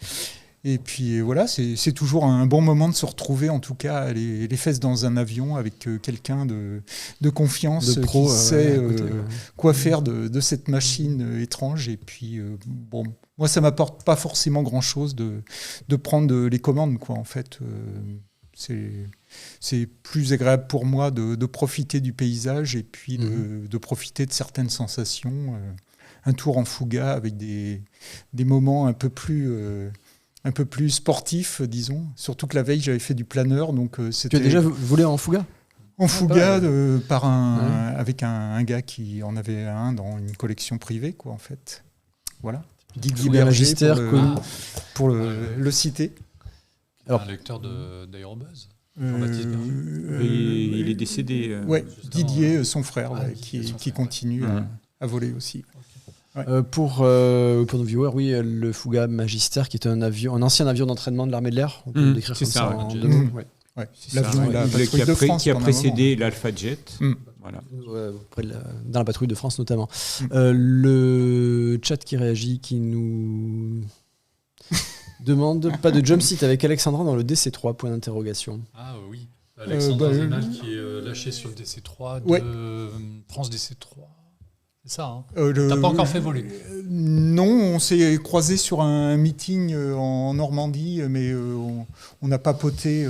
Et puis voilà, c'est toujours un bon moment de se retrouver, en tout cas, les fesses dans un avion avec quelqu'un de confiance de pro, qui sait quoi faire de cette machine étrange. Et puis, bon, moi, ça m'apporte pas forcément grand-chose de prendre les commandes, quoi, en fait. C'est plus agréable pour moi de profiter du paysage et puis de profiter de certaines sensations. Un tour en Fuga avec des moments un peu plus sportifs, disons. Surtout que la veille, j'avais fait du planeur. Donc, tu as déjà volé en Fuga ? En Fuga, avec un gars qui en avait un dans une collection privée, quoi, en fait. Voilà. Didier Berger, pour le citer. Alors, un lecteur d'Aérobuzz. Il est décédé. Didier, son frère, qui continue à voler aussi. Ouais. Pour nos viewers, oui, le Fuga Magister, qui est un ancien avion d'entrepreneur de l'armée de l'air. On peut décrire c'est comme ça. En deux mots. Ouais. Ouais. L'avion qui a précédé l'Alpha Jet. Voilà. Dans la patrouille de France notamment. Le chat qui réagit, qui nous demande pas de jump seat avec Alexandra dans le DC3, point d'interrogation. Ah oui, Alexandra Zemal qui est lâché sur le DC3 de France DC3. C'est ça, hein. T'as pas encore fait voler? Non, on s'est croisés sur un meeting en Normandie, mais on a papoté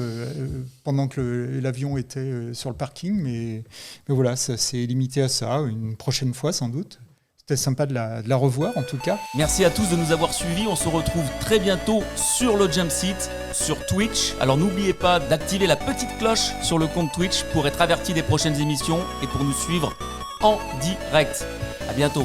pendant que l'avion était sur le parking. Mais voilà, ça s'est limité à ça. Une prochaine fois, sans doute. C'était sympa de la revoir, en tout cas. Merci à tous de nous avoir suivis. On se retrouve très bientôt sur le Jump Seat, sur Twitch. Alors n'oubliez pas d'activer la petite cloche sur le compte Twitch pour être averti des prochaines émissions et pour nous suivre en direct. À bientôt.